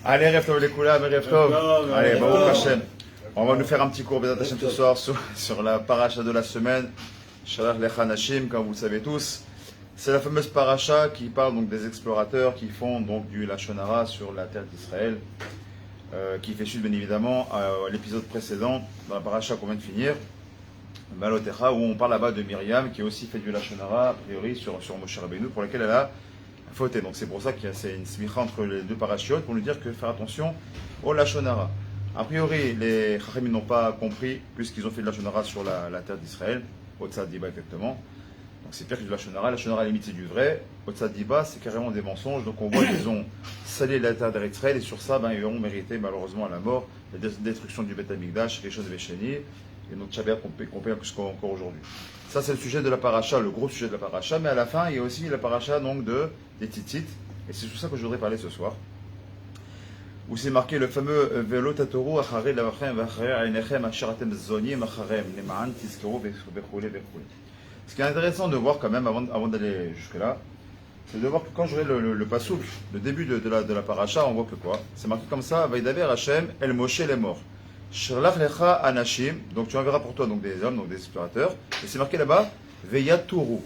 Allez, Rev Tov les Koulam, Rev Tov. Allez, Baruch Hashem. On va nous faire un petit cours Bezat Hashem ce soir sur la paracha de la semaine. Shalach Lecha Nashim, comme vous le savez tous. C'est la fameuse paracha qui parle donc des explorateurs qui font donc du Lashon Hara sur la terre d'Israël, qui fait suite bien évidemment à l'épisode précédent, dans la paracha qu'on vient de finir, Balotecha, où on parle là-bas de Myriam qui a aussi fait du Lashon Hara, a priori sur Moshe Rabbeinu, pour laquelle elle a fauté. Donc c'est pour ça qu'il y a une smicha entre les deux parachiotes pour nous dire que faire attention au Lashon Hara. A priori, les Chachamim n'ont pas compris, puisqu'ils ont fait de Lashon Hara sur la terre d'Israël, au Tzad Diba exactement. Donc c'est pire que du Lashon Hara. Lashon Hara, à la limite, c'est du vrai. Au Tzad Diba, c'est carrément des mensonges. Donc on voit qu'ils ont salé la terre d'Israël, et sur ça, ils auront mérité malheureusement la mort, la destruction du Beth Amikdash, les choses Véchéni, et notre Tchabéa qu'on paye plus qu'encore aujourd'hui. Ça, c'est le sujet de la paracha, le gros sujet de la paracha. Mais à la fin, il y a aussi la paracha donc, des Tzitzit. Et c'est sur ça que je voudrais parler ce soir. Où c'est marqué le fameux Velo Tatoru Acharei Lavachem Vacharei Ainechem Asharatem Zonim Acharem Leman Tizkeru Bechule Bechule. Ce qui est intéressant de voir quand même, avant d'aller jusque-là, c'est de voir que quand je regarde le pasouk, le début de la paracha, on voit que quoi? C'est marqué comme ça, Vaidaver Hashem El Moshe les morts. Sherlach Lecha Anashim, donc tu enverras pour toi donc des hommes, donc des explorateurs, et c'est marqué là-bas, Veyaturu.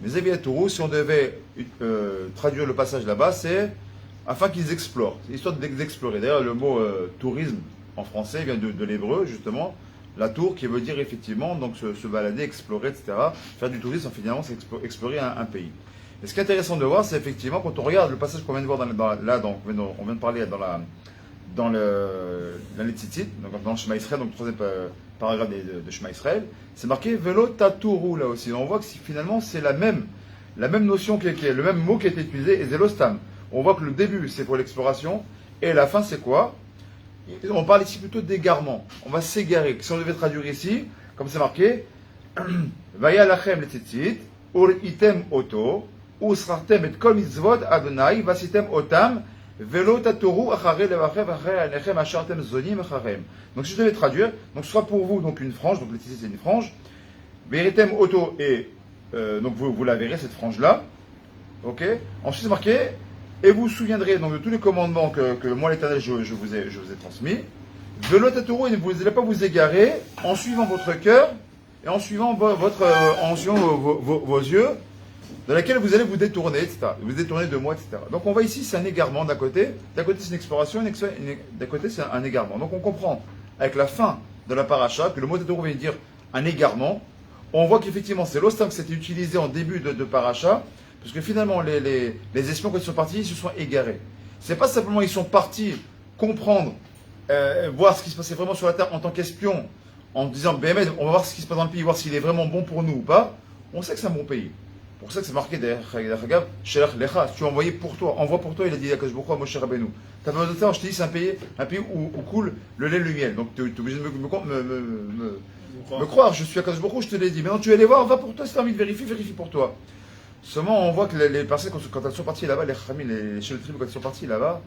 Mais Veyaturu, si on devait traduire le passage là-bas, c'est afin qu'ils explorent, c'est histoire d'explorer. D'ailleurs, le mot tourisme en français vient de l'hébreu, justement, la tour, qui veut dire effectivement donc se balader, explorer, etc. Faire du tourisme, finalement, c'est explorer un pays. Et ce qui est intéressant de voir, c'est effectivement, quand on regarde le passage qu'on vient de voir on vient de parler dans les Tzitzit, donc dans le Shema Israël, donc le troisième paragraphe de Shema Israël, c'est marqué Velo Tatoru là aussi. On voit que finalement c'est la même notion, le même mot qui a été utilisé, et Zelostam. On voit que le début c'est pour l'exploration, et la fin c'est quoi? On parle ici plutôt d'égarement. On va s'égarer. Si on devait traduire ici, comme c'est marqué, Vaya lachem le tzitzit, ur item oto, usrartem et kol mitzvot Adonai, vasitem otam, velo tatoru acharei levachem acharei anechem achartem zonim acharem. Donc si je devais traduire, donc soit pour vous donc une frange, donc le tzitzit c'est une frange, veritem oto, et donc vous la verrez cette frange là, ok. Ensuite c'est marqué, et vous vous souviendrez donc de tous les commandements que moi l'Éternel je vous ai transmis. Velo tatoru, et vous n'allez pas vous égarer en suivant votre cœur et en suivant vos yeux, dans laquelle vous allez vous détourner, etc. Vous détourner de moi, etc. Donc on voit ici, c'est un égarement d'un côté c'est une exploration, d'un côté c'est un égarement. Donc on comprend avec la fin de la paracha que le mot tatoru veut dire un égarement. On voit qu'effectivement c'est l'ostam qui s'était utilisé en début de paracha, parce que finalement les espions quand ils sont partis, ils se sont égarés. C'est pas simplement ils sont partis comprendre, voir ce qui se passait vraiment sur la terre en tant qu'espion, en disant Béhémed, on va voir ce qui se passe dans le pays, voir s'il est vraiment bon pour nous ou pas. On sait que c'est un bon pays. Pour ça que c'est marqué derrière Hagav, Shelach Lecha, tu as envoyé pour toi, envoie pour toi, il a dit à Akash Bokhu à Moshe Rabbeinu. T'as pas besoin de ça, je te dis, c'est un pays où coule le lait et le miel. Donc tu es obligé de me croire, je suis Akash Bokhu, je te l'ai dit. Maintenant tu es allé voir, va pour toi, si tu as envie de vérifier pour toi. Seulement on voit que les personnes, quand elles sont parties là-bas, les Chachamim, les chefs de tribu, quand ils sont partis là-bas,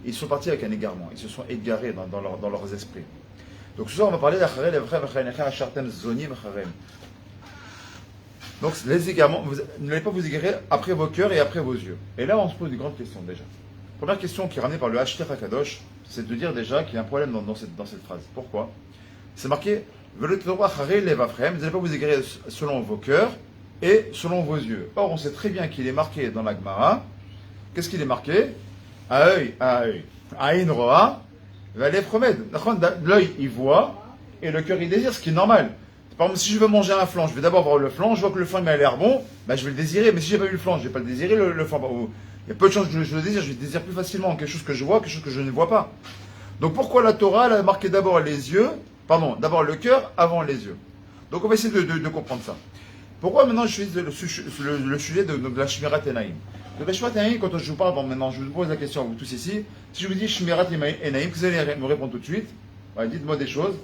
ils sont partis avec un égarement, ils se sont égarés dans leurs esprits. Donc ce soir on va parler d'Acharei Levachem Acharei Achartem Zonim Acharem. Donc les égarements, vous n'allez pas vous égarer après vos cœurs et après vos yeux. Et là on se pose une grande question déjà. Première question qui est ramenée par le Hashter HaKadosh, c'est de dire déjà qu'il y a un problème dans cette phrase. Pourquoi? C'est marqué Velo Tatoru Acharei Levachem, vous n'allez pas vous égarer selon vos cœurs et selon vos yeux. Or on sait très bien qu'il est marqué dans la Gemara. Qu'est-ce qu'il est marqué? À œil, Aïn Roa, Valev Chomed. L'œil il voit et le cœur il désire, ce qui est normal. Par exemple, si je veux manger un flan, je vais d'abord voir le flan, je vois que le flan il a l'air bon, je vais le désirer, mais si j'ai pas vu le flan, je vais pas le désirer, le flan. Il y a peu de chances que je le désire, je le désire plus facilement quelque chose que je vois, quelque chose que je ne vois pas. Donc pourquoi la Torah elle a marqué d'abord d'abord le cœur avant les yeux? Donc on va essayer de comprendre ça. Pourquoi maintenant je choisis le sujet de la Shmirat Enaim? Donc la Shmirat Enaim, quand je vous parle, maintenant je vous pose la question à vous tous ici, si je vous dis Shmirat Enaim, vous allez me répondre tout de suite. Dites-moi des choses.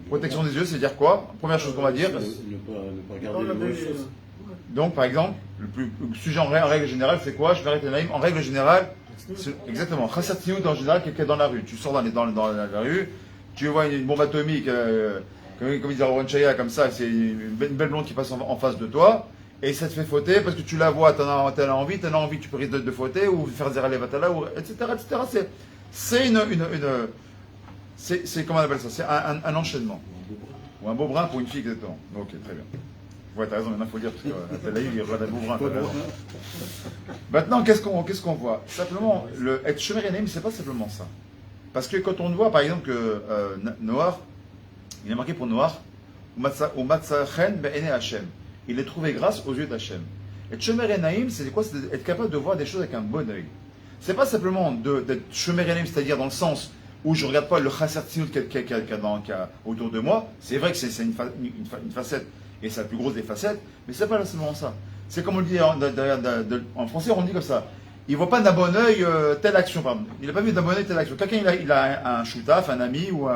Protection des yeux, c'est-à-dire quoi? Première chose qu'on va dire. Ne pas regarder les mauvaises choses. Donc, par exemple, le sujet en règle générale, c'est quoi? Je vais arrêter Naïm. En règle générale, exactement. Chassatiout en général, quelqu'un dans la rue. Tu sors dans la rue, tu vois une bombe atomique, comme il dit Aaron Chaya, comme ça, c'est une belle blonde qui passe en face de toi, et ça te fait fauter parce que tu la vois, t'en as envie, tu peux risquer de fauter, ou faire zéra levatala, etc., etc. c'est c'est comment on appelle ça? C'est un enchaînement. Ou un beau brin pour une fille exactement. Ok, très bien. Ouais, t'as raison, maintenant il faut le dire, parce que il regarde un beau brin, t'as raison. Maintenant, qu'est-ce qu'on voit? Simplement, être Shomer Enaim, c'est pas simplement ça. Parce que quand on voit, par exemple, que Noach, il est marqué pour Noach, Umatzachen be'ene Hashem. Il est trouvé grâce aux yeux d'Hachem. Et Shomer Enaim, c'est quoi? C'est être capable de voir des choses avec un bon œil. C'est pas simplement d'être Shomer Enaim, c'est-à-dire dans le sens où je ne regarde pas le chasser tzniut qu'il y a autour de moi. C'est vrai que c'est une facette, et c'est la plus grosse des facettes, mais c'est pas seulement ça. C'est comme on le dit en français, on dit comme ça. Il ne voit pas d'un bon œil telle action, pardon. Il n'a pas vu d'un bon œil telle action. Quelqu'un, il a un choutaf, un ami ou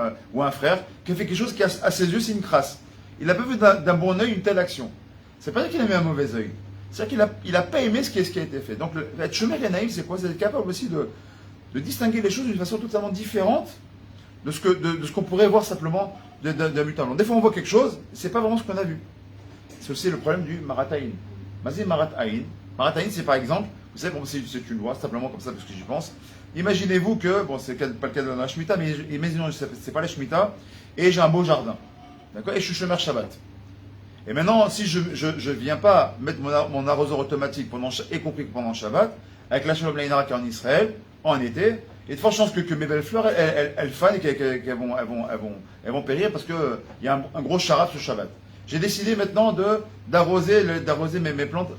un frère, qui a fait quelque chose qui, à ses yeux, c'est une crasse. Il n'a pas vu d'un bon œil une telle action. C'est pas dire qu'il a mis un mauvais œil. C'est-à-dire qu'il n'a pas aimé ce qui a été fait. Donc, être Shomer Enaim, c'est quoi? C'est être capable aussi de distinguer les choses d'une façon totalement différente de ce qu'on pourrait voir simplement d'un mutant. Des fois, on voit quelque chose, c'est pas vraiment ce qu'on a vu. C'est aussi le problème du Marataïn. Mazé Marataïn. Marataïn, c'est par exemple, vous savez, c'est une loi, simplement comme ça, parce que j'y pense. Imaginez-vous que, bon, c'est pas le cas de la Shemitah, mais imaginons, c'est pas la Shemitah, et j'ai un beau jardin. D'accord? Et je suis Shomer Shabbat. Et maintenant, si je viens pas mettre mon arroseur automatique, y compris pendant Shabbat, avec la Shalom Lainara qui est en Israël, en été, il y a de fortes chances que mes belles fleurs, elles fanent et qu'elles vont périr parce qu'il y a un gros charab sur Shabbat. J'ai décidé maintenant d'arroser mes plantes,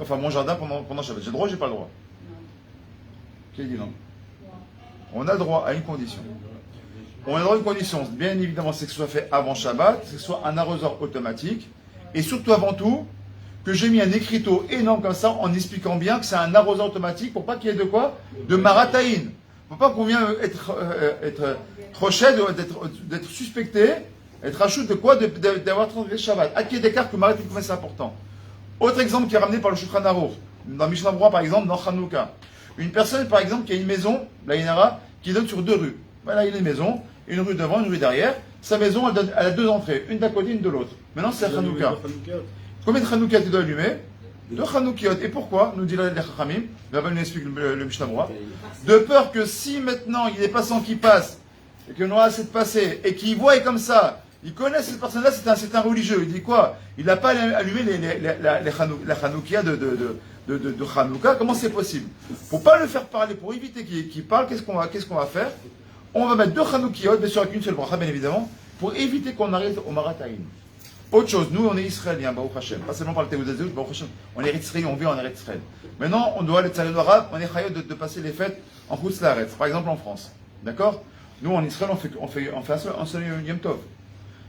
enfin mon jardin pendant Shabbat. J'ai le droit ou j'ai pas le droit? Qui a dit non? On a le droit à une condition. On a le droit à une condition, bien évidemment, c'est que ce soit fait avant Shabbat, que ce soit un arroseur automatique, et surtout avant tout, que j'ai mis un écriteau énorme comme ça en expliquant bien que c'est un arroseur automatique pour pas qu'il y ait de quoi? De marataïn. Pour pas qu'on vienne être rochette, d'être suspecté, être rachout de quoi? D'avoir transgressé Shabbat. À qui est d'écart que marataïn, c'est important. Autre exemple qui est ramené par le Shulchan Aruch, dans Mishnah Berurah par exemple, dans Hanouka. Une personne par exemple qui a une maison, la Inara, qui donne sur deux rues. Voilà, il a une maison, une rue devant, une rue derrière. Sa maison, elle a deux entrées, une d'un côté, une de l'autre. Maintenant c'est Hanouka. Combien de Hanoukiot tu dois allumer? Deux Hanoukiot. Et pourquoi? Nous dit les Chachamim, là-bas nous explique le Mishnah Berurah. De peur que si maintenant il y a des passants qui passent, et que Noah essaie de passer, et qu'ils voient comme ça, ils connaissent cette personne-là, c'est un religieux. Il dit quoi? Il n'a pas allumé la Hanoukia de Hanouka. Comment c'est possible? Pour pas le faire parler, pour éviter qu'il parle, qu'est-ce qu'on va faire? On va mettre deux Hanoukiot, bien sûr avec une seule bracha, bien évidemment, pour éviter qu'on arrive au Marataïn. Autre chose, nous on est israéliens, Baruch Hashem, pas seulement par le Théouzazéus, Baruch Hashem, on est israéliens, on vit en Eretz Israël. Maintenant, on doit aller arabe, on est chayav de passer les fêtes en Chutz Laaretz, par exemple en France. D'accord? Nous en Israël, on fait un seul Yom Tov.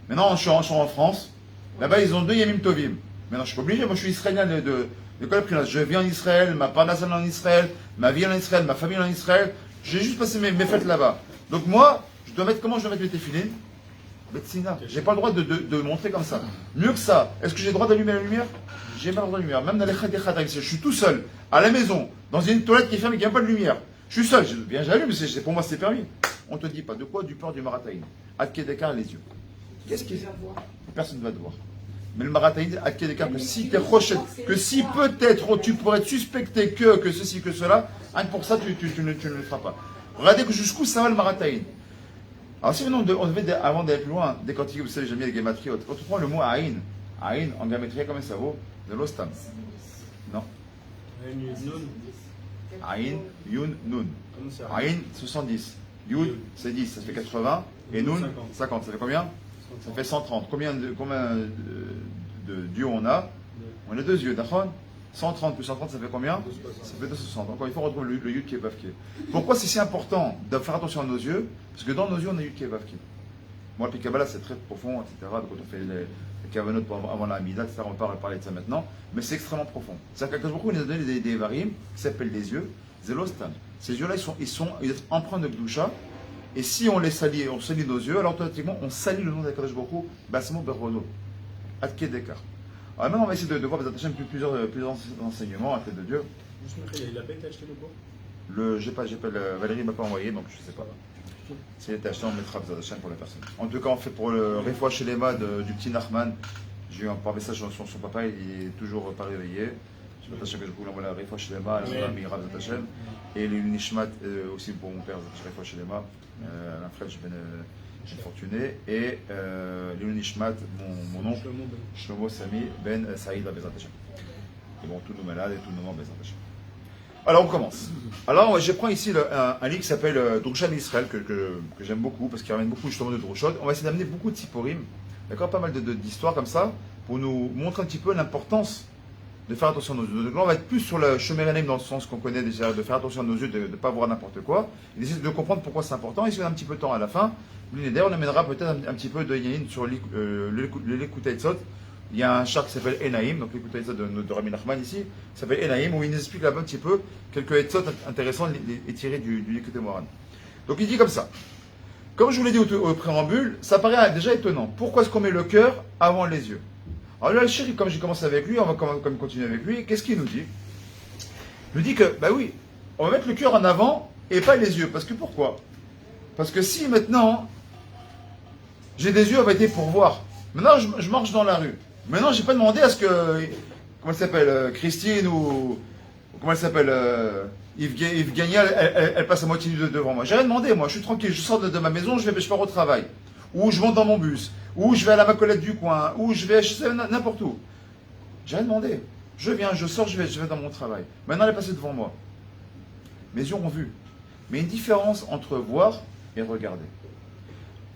Maintenant, je suis en France, là-bas ils ont deux Yemim Tovim. Maintenant, je suis pas obligé, moi je suis israélien de l'école primaire. Je vis en Israël, ma parnasse en Israël, ma vie en Israël, ma famille en Israël. J'ai juste passé mes fêtes là-bas. Donc moi, comment je dois mettre mes téfilines? Betsina. J'ai pas le droit de montrer comme ça. Mieux que ça, est-ce que j'ai le droit d'allumer la lumière? J'ai pas le droit de lumière. Même dans les Khadé, je suis tout seul, à la maison, dans une toilette qui est fermée, qui n'a pas de lumière. Je suis seul, bien j'allume, mais pour moi c'est permis. On te dit pas de quoi? Du port du Marataïn. Adké d'écart les yeux. Qu'est-ce qui Personne ne va te voir. Mais le Marataïn, adké d'écart, que si t'es rochette, que si peut-être tu pourrais être suspecté que ceci, que cela, rien que pour ça tu ne le feras pas. Regardez que jusqu'où ça va le Marataïn. Alors si on devait, avant d'aller plus loin, décortiquer, vous savez, j'aime bien les gématriot. Quand on prend le mot Aïn, Aïn en gématrie, combien ça vaut? De l'ostam. Non. Aïn, Yun, Nun. Aïn, 70. Yud, c'est 10, ça fait 80. Et Nun, 50. Ça fait combien? Ça fait 130. Combien de dieux on a? On a deux yeux, d'accord? 130 plus 130, ça fait combien? Ça fait 260. Encore une fois, on retrouve le Yud qui est Vavke. Pourquoi c'est si important de faire attention à nos yeux? Parce que dans nos yeux, on a Yud qui est Vavke. Moi, le Kabbalah, c'est très profond, etc. Donc, quand on fait les kavanot avant la Amida, etc., on va parler de ça maintenant. Mais c'est extrêmement profond. C'est-à-dire qu'à beaucoup, il nous a donné des varim qui s'appellent des yeux, Zelostan. Ces yeux-là, ils sont empreints de Gdusha. Et si on les salit, on salit nos yeux, alors automatiquement, on salit le nom d'Akadosh Baruch Hu, Basmo Berrono, Adke Dekar. Alors maintenant, on va essayer de voir plusieurs enseignements à tête de Dieu. Il a pas été acheté le bois? Valérie ne m'a pas envoyé, donc je ne sais pas. S'il était acheté, on mettra Bezat pour la personne. En tout cas, on fait pour le Refoua chez les du petit Nachman. J'ai eu un message sur son papa, il est toujours pas réveillé. Hashem, que je vous l'envoie la Refa Shlema, la Shalom Mira Hashem, et les Nishmat aussi pour mon père, Refa Shlema, un frère fortuné, et les Nishmat, mon oncle, Shlomo Sami Ben Saïd Bezat Hashem. Et bon, tous nos malades et tous nos morts Bezat Hashem. Alors on commence. Alors je prends ici un livre qui s'appelle Drusha Israël, que j'aime beaucoup, parce qu'il ramène beaucoup justement de Drushot. On va essayer d'amener beaucoup de Tziporim, d'accord, pas mal d'histoires comme ça, pour nous montrer un petit peu l'importance de faire attention à nos yeux. Donc là on va être plus sur le Shomer dans le sens qu'on connaît déjà, de faire attention à nos yeux, de ne pas voir n'importe quoi, et d'essayer de comprendre pourquoi c'est important. Et si on a un petit peu de temps à la fin, d'ailleurs on amènera peut-être un petit peu de Yanin sur l'écoute Tzot. Il y a un char qui s'appelle Enaïm, donc l'écoute de Rabbi Nachman ici, qui s'appelle Enaïm, où il nous explique là-bas un petit peu quelques etzot intéressants et tirés du Likutei Moharan. Donc il dit comme ça. Comme je vous l'ai dit au préambule, ça paraît déjà étonnant. Pourquoi est-ce qu'on met le cœur avant les yeux? Alors là, le chéri, comme j'ai commencé avec lui, on va quand même continuer avec lui. Qu'est-ce qu'il nous dit? Il nous dit que, bah oui, on va mettre le cœur en avant et pas les yeux. Parce que pourquoi? Parce que si maintenant, j'ai des yeux, on va être pour voir. Maintenant, je marche dans la rue. Maintenant, j'ai pas demandé à ce que, comment elle s'appelle, Christine ou comment elle s'appelle, Yves Gagné, elle passe à moitié devant moi. J'ai rien demandé, moi, je suis tranquille, je sors de ma maison, je pars au travail, ou je monte dans mon bus, ou je vais à la Macolette du coin, ou je vais, je sais, n'importe où. J'ai rien demandé. Je viens, je sors, je vais dans mon travail. Maintenant, elle est passée devant moi. Mes yeux ont vu. Mais une différence entre voir et regarder.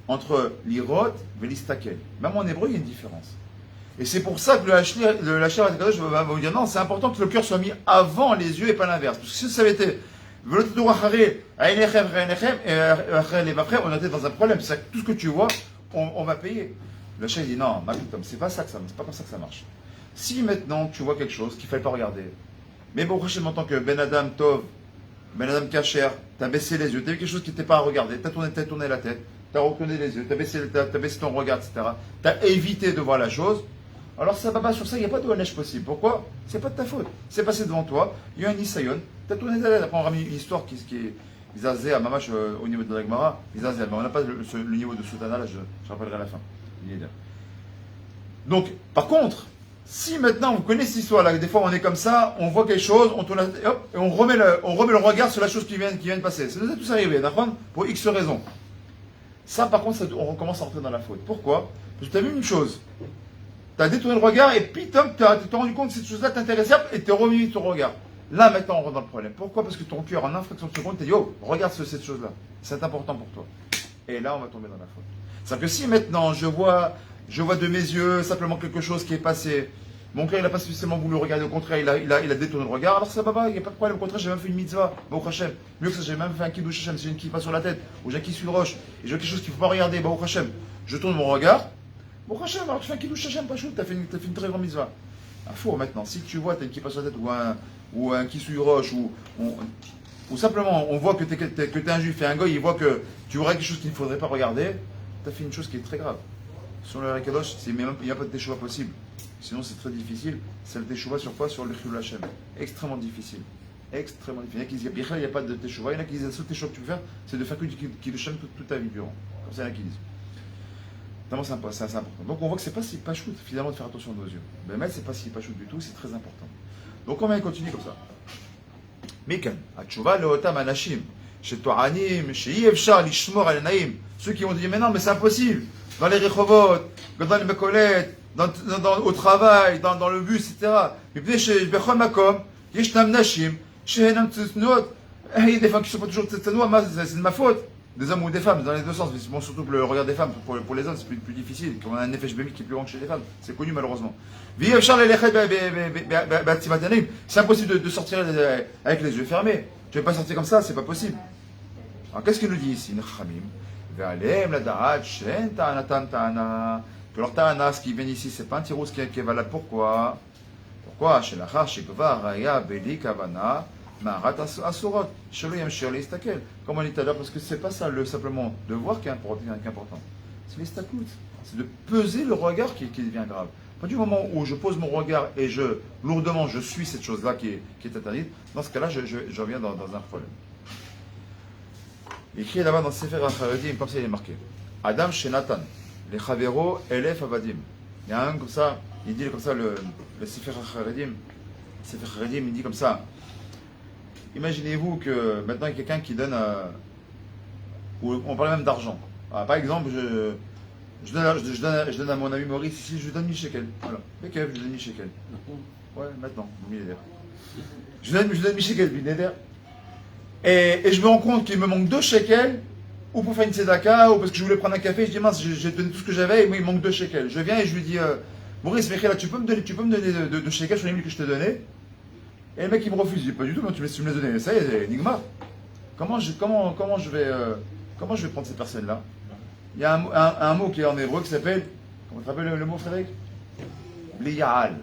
Entre l'irot et l'istakel. Même en hébreu, il y a une différence. Et c'est pour ça que le Lachar Akadosh va vous dire non, c'est important que le cœur soit mis avant les yeux et pas l'inverse. Parce que si ça avait été on était dans un problème. C'est que tout ce que tu vois, on va payer. Le Lachar dit non, c'est pas comme ça que ça marche. Si maintenant tu vois quelque chose qu'il ne fallait pas regarder, mais bon, prochainement, en tant que Ben Adam Tov, Ben Adam Kacher, tu as baissé les yeux, tu as vu quelque chose qui n'était pas à regarder, tu as tourné la tête, tu as reconnu les yeux, tu as baissé ton regard, etc. Tu as évité de voir la chose. Alors ça va pas sur ça, il n'y a pas de neige possible. Pourquoi? C'est pas de ta faute. C'est passé devant toi, il y a un Isayon, tu as tourné ta tête. Après on ramène une histoire qui est Izazé à Mamash au niveau de la Gemara. Izazé, mais on n'a pas le niveau de Soutana, là je rappellerai à la fin. Donc, par contre, si maintenant vous connaissez cette histoire là, des fois on est comme ça, on voit quelque chose, on tourne et hop, et on remet le regard sur la chose qui vient de passer. Ça nous est tous arrivé, d'accord? Pour X raisons. Ça par contre, on recommence à rentrer dans la faute. Pourquoi? Parce que tu as vu une chose. Tu as détourné le regard et puis tu t'es rendu compte que cette chose-là t'intéressait et tu as remis ton regard. Là, maintenant, on rentre dans le problème. Pourquoi? Parce que ton cœur, en infraction de seconde, t'es dit, oh, regarde cette chose-là. C'est important pour toi. Et là, on va tomber dans la faute. C'est-à-dire que si maintenant, je vois de mes yeux simplement quelque chose qui est passé, mon cœur, il n'a pas spécialement voulu regarder, au contraire, il a détourné le regard, alors ça va, il n'y a pas de problème. Au contraire, j'ai même fait une mitzvah, Baruch Hashem. Mieux que ça, j'ai même fait un kiddush Hashem, c'est une qui passe sur la tête, ou j'ai un kiddush roche, et j'ai quelque chose qu'il ne faut pas regarder, Baruch Hashem. Je tourne mon regard, Baruch Hashem, alors tu fais un kiddush Hashem, pas chou, tu as fait une très grande mitzvah. Un four maintenant, si tu vois, tu as une qui passe sur la tête, ou un kiddush roche, ou simplement on voit que tu es un juif et un goy, il voit que tu aurais quelque chose qu'il ne faudrait pas regarder, tu as fait une chose qui est très grave. Sur le Kadosh, il n'y a pas de teshuva possible. Sinon, c'est très difficile. C'est le teshuva sur quoi? Sur le Chilul Hashem. Extrêmement difficile. Extrêmement difficile. Il y en a qui disent il n'y a pas de teshuva. Il y en a qui disent le seul teshuva que tu peux faire, c'est de faire que du Chilul Hashem toute ta vie durant. Comme ça, il y en a qui disent. Vraiment, c'est assez important. Donc, on voit que c'est pas si pachout, finalement, de faire attention à nos yeux. Ben, mais c'est pas si pachout du tout, c'est très important. Donc, on va continuer comme ça. Mikan, Atchouva leotam anashim, chez To'anim, chez Yevshar, l'ishmor al-naïm. Ceux qui vont dire, mais non, mais c'est impossible. Dans les Rechovot, dans les Makolet, au travail, dans le bus, etc. Mais puis, chez Bechol Makom, Yeshnam Nashim, chez Henam Tsnot, il y a des femmes qui ne sont pas toujours Tsnot, c'est de ma faute. Des hommes ou des femmes, dans les deux sens. Bon, surtout que le regard des femmes, pour les hommes, c'est plus difficile. Quand on a un effet bémique qui est plus grand que chez les femmes. C'est connu, malheureusement. C'est impossible de sortir avec les yeux fermés. Tu ne vas pas sortir comme ça, c'est pas possible. Alors, qu'est-ce qu'il nous dit ici? Que leur ta'ana, ce qui vient ici, c'est pas un tirous qui est valable. Pourquoi? Pourquoi? Comme on dit tout à l'heure, parce que c'est pas ça simplement de voir qui est important. C'est l'estaklout. C'est de peser le regard qui devient grave. Pas du moment où je pose mon regard et lourdement je suis cette chose-là qui est interdite, dans ce cas-là, je reviens dans un problème. Écrit là-bas dans Sefer HaCharedim, comme ça il est marqué. Adam Shenatan, les Chavero, Elef Avadim. Il y a un comme ça, il dit comme ça le Sefer HaCharedim. C'est fait Khadim, il dit comme ça. Imaginez-vous que maintenant il y a quelqu'un qui donne, ou on parle même d'argent. Par exemple, je donne à mon ami Maurice ici, je lui donne 1000 shekels. Voilà. Mais je lui donne 1000 shekels. Ouais, maintenant, millénaire. Je donne 1000 shekels, millénaire. Et je me rends compte qu'il me manque 2 shekels, ou pour faire une tzedaka, ou parce que je voulais prendre un café, je dis mince, j'ai donné tout ce que j'avais, et moi il me manque 2 shekels. Je viens et je lui dis, Maurice, Michel, tu peux me donner 2 shekels sur les 1000 que je t'ai donné? Et le mec il me refuse, je dis pas du tout, non, tu me les donner, ça y est, Enigma. Comment je vais prendre cette personne-là? Il y a un mot qui est en hébreu qui s'appelle, comment tu rappelles le mot, Frédéric? Bliya'al.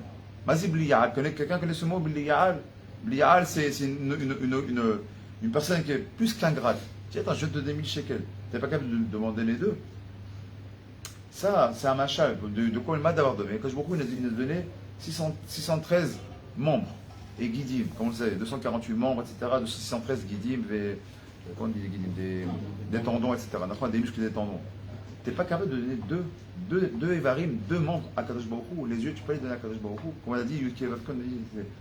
Vas-y, Bliya'al. Quelqu'un connaît ce mot, Bliya'al? Bliya'al, c'est une personne qui est plus qu'ingrate. Tiens, attends, je vais te donner 1000 shekels. Tu n'es pas capable de demander les 2. Ça, c'est un machal. De quoi il m'a d'avoir donné? Quand je beaucoup, il nous a donné 613 membres. Et guidim, comme vous le savez, 248 membres, etc. 613 guidim, comment on dit les guidim, des tendons, etc. On apprend des muscles et des tendons. Tu n'es pas capable de donner deux Evarim, 2 membres à Kadosh Baruch Hu. Les yeux, tu peux les donner à Kadosh Baruch Hu. Comme on a dit, Yudke Vavkon,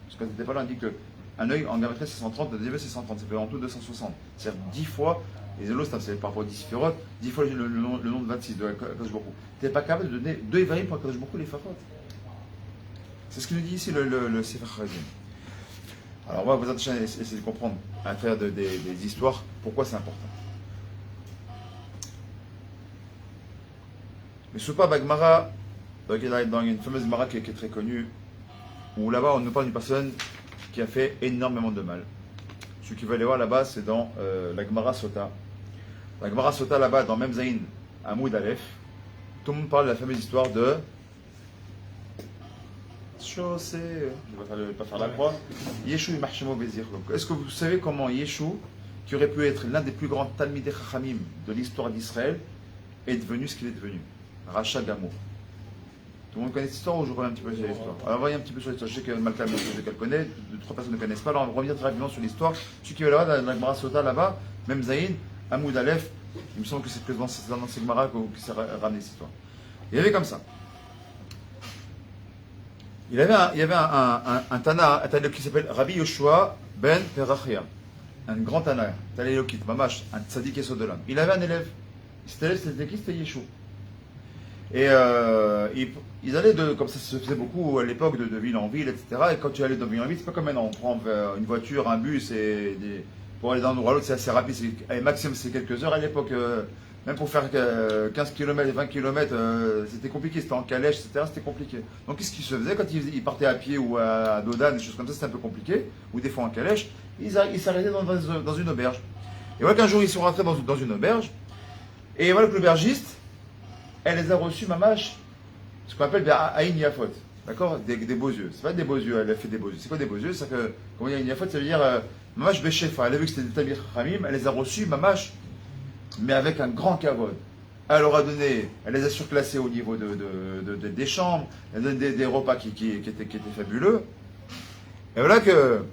parce que n'était pas là, on dit qu'un œil en gamétrie c'est 130, le deuxième c'est 130, ça fait en tout 260. C'est-à-dire 10 fois, les élos, c'est par rapport à 10 sphirotes, 10 fois le nombre de 26 de Kadosh Baruch Hu. Tu n'es pas capable de donner 2 Evarim pour Kadosh Baruch Hu, les farot. C'est ce qu'il nous dit ici le Sefer Chazim. Alors, on va vous essayer de comprendre à travers des histoires pourquoi c'est important. Le Soupa Bagmara, dans une fameuse Mara qui est très connue, où là-bas on nous parle d'une personne qui a fait énormément de mal. Ceux qui veulent aller voir là-bas, c'est dans la Gemara Sota. La Gemara Sota là-bas, dans Memzaïn, Amoud Aleph, tout le monde parle de la fameuse histoire de chaussée, je ne vais pas faire la croix, Yeshua Marshemo Bézir. Est-ce que vous savez comment Yeshua, qui aurait pu être l'un des plus grands Talmidei Chachamim de l'histoire d'Israël, est devenu ce qu'il est devenu? Racha Gamo. Tout le monde connaît cette histoire ou je reviens un petit peu sur l'histoire? Alors, on va un petit peu sur l'histoire. Je sais que Malcolm, qu'elle connaît, 2-3 personnes ne connaissent pas. Alors, on va revenir très rapidement sur l'histoire. Ceux qui veulent là-bas, dans la Gemara Sota, là-bas, même Zaïn, Amoud Aleph, il me semble que c'est dans ces Gemara qui s'est ramené cette histoire. Il y avait comme ça. Il y avait un Tana qui s'appelle Rabbi Yoshua ben Perachia, un grand Tana, Tana Elokit, Mamash, un tzaddik Yesod de l'âme. Il avait un élève. Cet élève, c'était qui? C'était Yeshua. Et ils allaient, comme ça se faisait beaucoup à l'époque, de ville en ville, etc. Et quand tu allais de ville en ville, c'est pas comme maintenant, on prend une voiture, un bus, pour aller d'un endroit à l'autre, c'est assez rapide. Maximum, c'est quelques heures à l'époque. Même pour faire 15 km et 20 km, c'était compliqué, c'était en calèche, etc. C'était compliqué. Donc qu'est-ce qu'ils se faisaient quand ils partaient à pied ou à Dodan, des choses comme ça, c'était un peu compliqué, ou des fois en calèche, ils s'arrêtaient dans une auberge. Et voilà qu'un jour ils sont rentrés dans une auberge, et voilà que l'aubergiste, elle les a reçus, mamash, ce qu'on appelle Aïn Yafot, d'accord, des beaux yeux. C'est pas des beaux yeux, elle a fait des beaux yeux. C'est quoi des beaux yeux? C'est que, comment dire Aïn Yafot, ça veut dire mamash Beshefa. Elle a vu que c'était des Talmidei Chachamim, elle les a reçus, mamash, mais avec un grand kavod. Elle leur a donné, elle les a surclassés au niveau des chambres, elle a donné des repas qui étaient fabuleux. Et voilà que,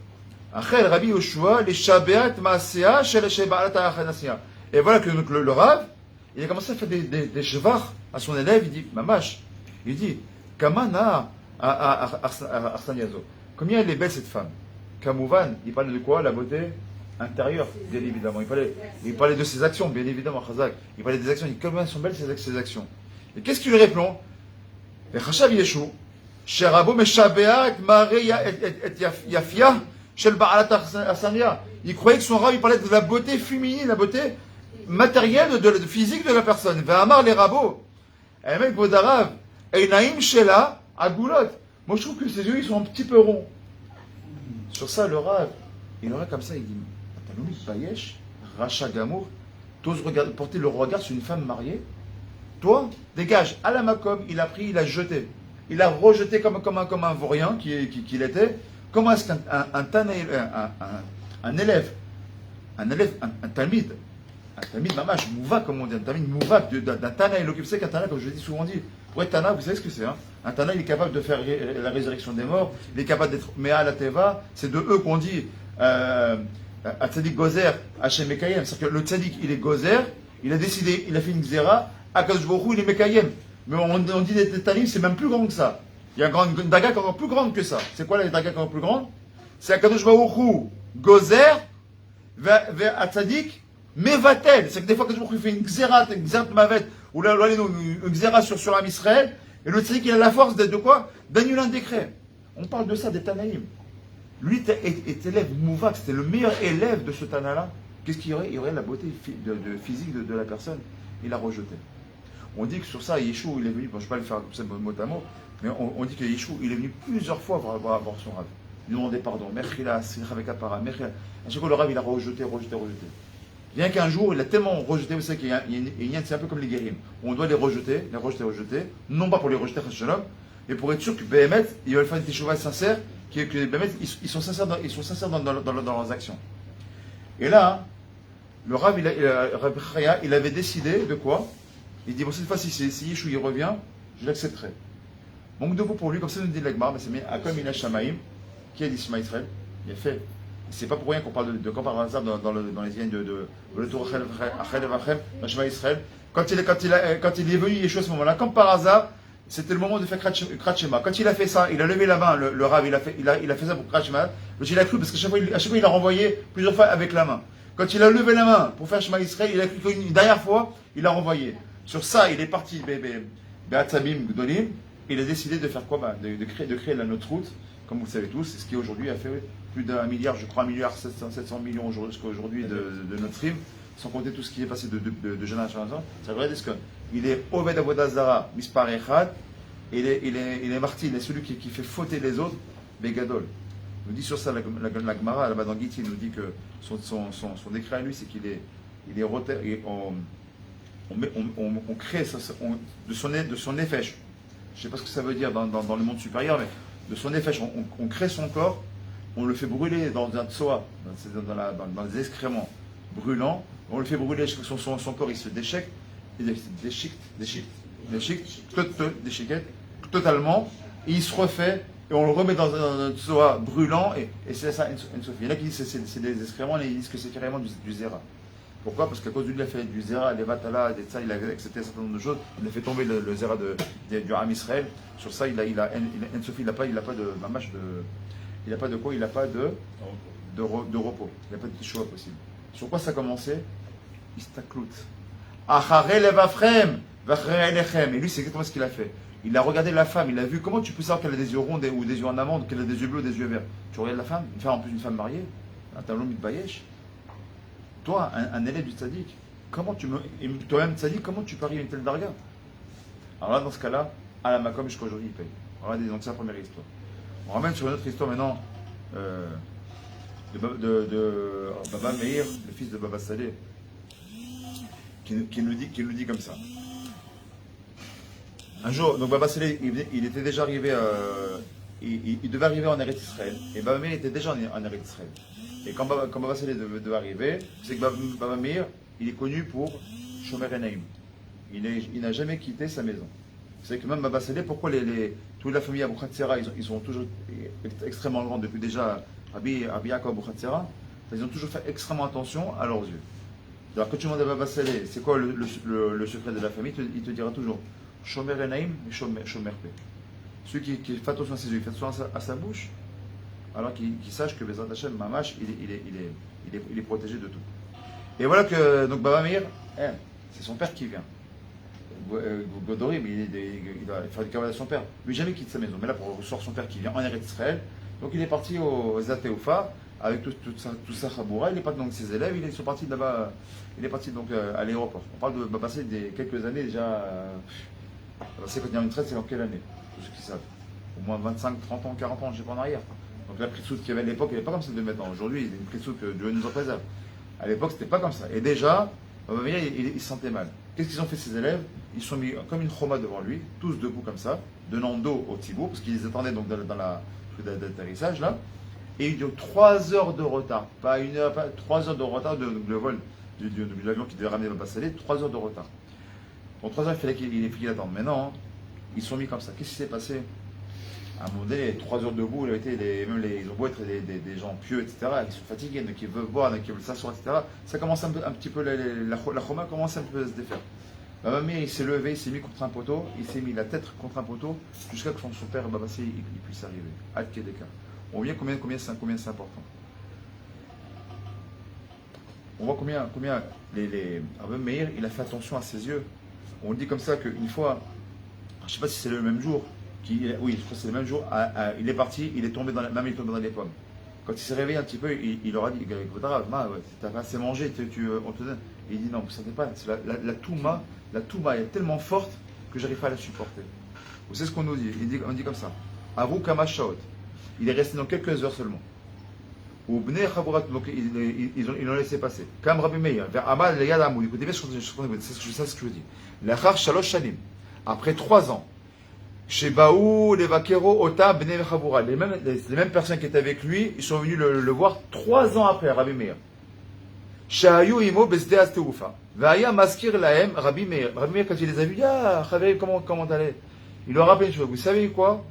après, Rabbi Yoshua, les Shabeat Maasea, chez les Shebaat Achanasia. Et voilà que donc, le Rav, il a commencé à faire des shvar à son élève, il dit, Mamash, il dit, Kamana Arsaniazo. Combien elle est belle cette femme? Kamouvan, il parlait de quoi? La beauté intérieure, bien évidemment. Il parlait de ses actions, bien évidemment, Chazak. Il parlait des actions, il dit, combien sont belles ses actions? Et qu'est-ce qu'il lui répond? Chachav Yeshu, Sherabo Meshabeat Mare Yafia, Shel Ba'alat Arsania. Il croyait que son Rav, il parlait de la beauté féminine, la beauté matérielle, de physique de la personne. Ve'amar les rabots. Et mec, Bodarav, Einaim Shela, Agoulot. Moi, je trouve que ses yeux, ils sont un petit peu ronds. Sur ça, le Rav, il aurait comme ça, il dit, Tanoumi Bayesh, Racha Gamour, t'oses porter le regard sur une femme mariée? Toi, dégage. À la Makom, il a pris, il a jeté. Il a rejeté comme un vaurien qu'il était. Comment est-ce qu'un élève, un talmid mamash, mouva, comme on dit, un talmid mouva, d'un Tana, il occupe, c'est qu'un Tana, comme je l'ai dit souvent dit, pour être Tana, vous savez ce que c'est, hein? Un Tana, il est capable de faire la résurrection des morts, il est capable d'être Mea la Teva, c'est de eux qu'on dit, à Tzadik Gozer, Hachem Mekayem, c'est-à-dire que le Tzadik, il est Gozer, il a décidé, il a fait une Xera, à Kadosh Baruch Hu, il est Mekayem. Mais on dit des Tanim, c'est même plus grand que ça. Il y a une daga encore plus grande que ça. C'est quoi la daga encore plus grande? C'est Akadosh Baruch Hu, Gozer, Atzadik, Mevatel. C'est que des fois, Akadosh Baruch Hu fait une xérat mavet, ou là, une xéra sur Am Israël, et le tzadik, il a la force de quoi? D'annuler un décret. On parle de ça, des Tanaïm. Lui est élève Mouvak, c'était le meilleur élève de ce Tana-là. Qu'est-ce qu'il y aurait? Il y aurait la beauté physique de la personne. Il a rejeté. On dit que sur ça, Yeshua, il est venu, bon, je ne vais pas le faire comme ça mot à mot, mais on dit que Yeshua, il est venu plusieurs fois voir son rave. Il demandait pardon. Merchila, avec Apara, Merchila. À chaque fois, le rave, il a rejeté. Bien qu'un jour, il a tellement rejeté, vous savez qu'il y a une c'est un peu comme les guérims. On doit les rejeter, non pas pour les rejeter, mais pour être sûr que Béhémet, il va faire une teshuva sincère, que Béhémet, ils sont sincères dans leurs actions. Et là, le Rav, il avait décidé de quoi? Il dit, bon, cette fois-ci, si Yeshua il revient, je l'accepterai. Manque de vous pour lui, comme ça nous dit l'Agmar, mais c'est mis Akom Ina Shamaim, qui a dit Shema Israël, il a fait. C'est pas pour rien qu'on parle de quand par hasard dans les lignes de le Tour Achel Evachem, dans Shema Israël. Quand il est venu Yeshua à ce moment-là, comme par hasard, c'était le moment de faire Krat Shema. Quand il a fait ça, il a levé la main, le Rav, il a fait ça pour Krat Shema. Il a cru, parce qu'à chaque fois, il a renvoyé plusieurs fois avec la main. Quand il a levé la main pour faire Shema Israël, il a cru qu'une dernière fois, il a renvoyé. Sur ça, il est parti, Be'atzabim Gdolim, il a décidé de faire quoi? De créer la notre route, comme vous le savez tous, ce qui aujourd'hui a fait plus d'1 milliard, je crois 1 milliard 700 millions jusqu'à aujourd'hui de notre stream, sans compter tout ce qui est passé de génération en génération. Ça veut dire qu'il est Oved Avodazara, Mispar Echad, il est martyr, il est celui qui fait fauter les autres, Begadol. Il nous dit sur ça, la Gemara, là-bas dans Giti, il nous dit que son décret à lui, c'est qu'il est on crée de son effet. Je ne sais pas ce que ça veut dire dans le monde supérieur, mais de son effet, on crée son corps, on le fait brûler dans un tsoa, dans les excréments brûlants, on le fait brûler, son corps il se déchiquette totalement, et il se refait, et on le remet dans un tsoa brûlant, et c'est ça, une Sophie. Il y en a qui disent que c'est des excréments, et ils disent que c'est carrément du zéra. Pourquoi? Parce qu'à cause de lui, il a fait du zéra, les vatala, des ça, il a accepté un certain nombre de choses. Il a fait tomber le zéra du Ham Israël. Sur ça, il n'a pas de quoi? Il n'a pas de repos. Il n'a pas de choix possible. Sur quoi ça a commencé? Istaklout. Acharei levafrem, vacharei elechem. Et lui, c'est exactement ce qu'il a fait. Il a regardé la femme, il a vu comment tu peux savoir qu'elle a des yeux ronds ou des yeux en amande, qu'elle a des yeux bleus ou des yeux verts. Tu regardes la femme, en plus une femme mariée, un talon mitbayesh. Toi, un élève du tzaddik, toi-même tzaddik, comment tu paries une telle darga? Alors là, dans ce cas-là, à la makom jusqu'à aujourd'hui, il paye. Regardez, donc c'est la première histoire. On ramène sur une autre histoire maintenant de Baba Meir, le fils de Baba Saleh, qui nous dit comme ça. Un jour, donc Baba Saleh, il était déjà arrivé, il devait arriver en Eretz Israël, et Baba Meir était déjà en Eretz Israël. Et quand Baba Saleh devait arriver, c'est que Baba Meir, il est connu pour Shomer Enaim. Il n'a jamais quitté sa maison. Vous savez que même Baba Saleh, pourquoi toute la famille Abou Khatsera, ils sont toujours extrêmement grands depuis déjà Rabbi Yaakov Abou Khatsera, ils ont toujours fait extrêmement attention à leurs yeux. Alors quand tu demandes à Baba Saleh, c'est quoi le secret de la famille, il te dira toujours Shomer Enaim et Shomer Pe. Celui qui fait attention à ses yeux, il fait attention à sa bouche, alors qu'il sache que Bezrat Hashem, Mamash, il est protégé de tout. Et voilà que donc Baba Meir, c'est son père qui vient. Godorim, il va faire du cavalier à son père. Lui, jamais quitte sa maison. Mais là, pour recevoir son père qui vient en Eretz Israël, donc il est parti au Zateoufa avec tout sa chaboura. Il est parti donc ses élèves. Ils sont partis là-bas. Il est parti donc à l'aéroport. On parle de passer quelques années déjà. C'est quand il y a une traite, c'est en quelle année? Tous ceux qui savent. Au moins 25, 30 ans, 40 ans, je ne sais pas en arrière. Donc la pritsout qu'il y avait à l'époque, elle n'est pas comme ça de maintenant. Aujourd'hui, il y a une pritsout que Dieu nous en préserve. À l'époque, c'était pas comme ça. Et déjà, il se sentait mal. Qu'est-ce qu'ils ont fait ses élèves? Ils sont mis comme une choma devant lui, tous debout comme ça, donnant dos au Thibaut, parce qu'ils attendaient donc dans la truc d'atterrissage là. Et il y a eu 3 heures de retard. Pas 1 heure, pas 3 heures de retard de vol de l'avion qui devait ramener le Bassalé, 3 heures de retard. Donc 3 heures, il fallait qu'il attende. Mais non, ils sont mis comme ça. Qu'est-ce qui s'est passé? À un moment donné, 3 heures debout, ils ont beau être des gens pieux, etc., qui sont fatigués, qui veulent boire, qui veulent s'asseoir, etc. Ça commence un petit peu, la choma commence un peu à se défaire. Baba Meir, il s'est levé, il s'est mis contre un poteau, il s'est mis la tête contre un poteau, jusqu'à que son père, Baba Sey, il puisse arriver. Ad Kedeka. On voit combien c'est important. On voit combien Baba Meir, il a fait attention à ses yeux. On dit comme ça qu'une fois, je ne sais pas si c'est le même jour, oui, je crois que c'est le même jour, il est parti, il est tombé dans les pommes. Quand il s'est réveillé un petit peu, il leur a dit, t'as pas assez mangé, on te donne. Et il dit, non, vous ne sentez pas, la touma est tellement forte que j'arrive pas à la supporter. Vous savez ce qu'on nous dit? On dit comme ça. Avou Kamashaot. Il est resté dans quelques heures seulement. Donc ils l'ont laissé passer. Kam Rabbi Meir, vers Amal le Yad Amou. Écoutez bien ce que je dis. L'achar shalosh shanim. Après 3 ans. Chez Baou, les Vakero, Ota, Bnei Chabura. Les mêmes personnes qui étaient avec lui, ils sont venus le voir 3 ans après, Rabbi Meir. Shahayu Imo Besde Asteufa. Vaya Maskir Laem, Rabbi Meir. Rabbi Meir, quand il les a vus, il dit, ah, Chaverim, comment t'allais? Il leur a rappelé une chose. Vous savez quoi?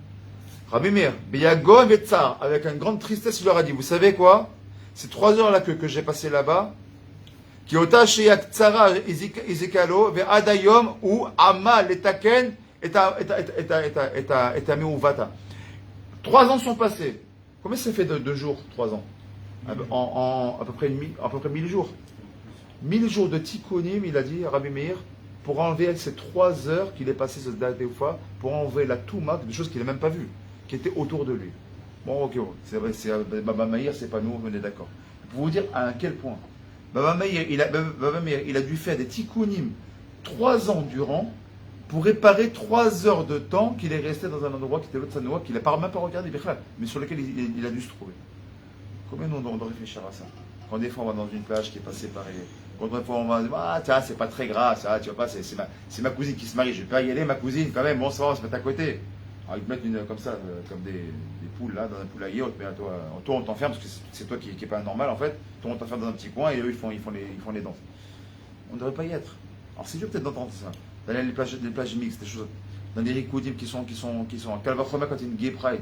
Rabbi Meir, Beyagon Vetzar, avec une grande tristesse, il leur a dit, vous savez quoi? Ces 3 heures là que j'ai passé là-bas, qui Ota Sheyak Tzara Izikalo, Ve Adayom, ou Ama Letaken, et à Meuvata. 3 ans sont passés. Combien ça fait de jours, 3 ans? En à peu près 1000 jours. 1000 jours de tikkunim, il a dit, Rabbi Meir, pour enlever ces 3 heures qu'il est passé ce Dateufa, pour enlever la touma, des choses qu'il n'a même pas vues, qui étaient autour de lui. Bon, ok, c'est vrai, Baba Meir, c'est pas nous, on est d'accord. Pour vous dire à quel point, Baba Meir, il a dû faire des tikkunim 3 ans durant, pour réparer 3 heures de temps qu'il est resté dans un endroit qui était l'autre Sanoa, qu'il n'a même pas regardé, mais sur lequel il a dû se trouver. Combien on doit réfléchir à ça? Quand des fois on va dans une plage qui est passée par... Quand des fois on va dire, ah tiens, c'est pas très grave, ça, tu vois pas, c'est ma cousine qui se marie, je vais pas y aller, ma cousine, quand même, bon, ça va, on se met à côté. Alors ils te mettent comme ça, comme des poules là, dans un poulailler, on te met à toi, on t'enferme, parce que c'est toi qui est pas normal en fait, toi on t'enferme dans un petit coin et eux ils font les danses. On ne devrait pas y être. Alors c'est dur peut-être d'entendre ça. D'aller les plages mixtes, des choses, dans des rikoudim qui sont en Calvachoma quand il y a une gay pride.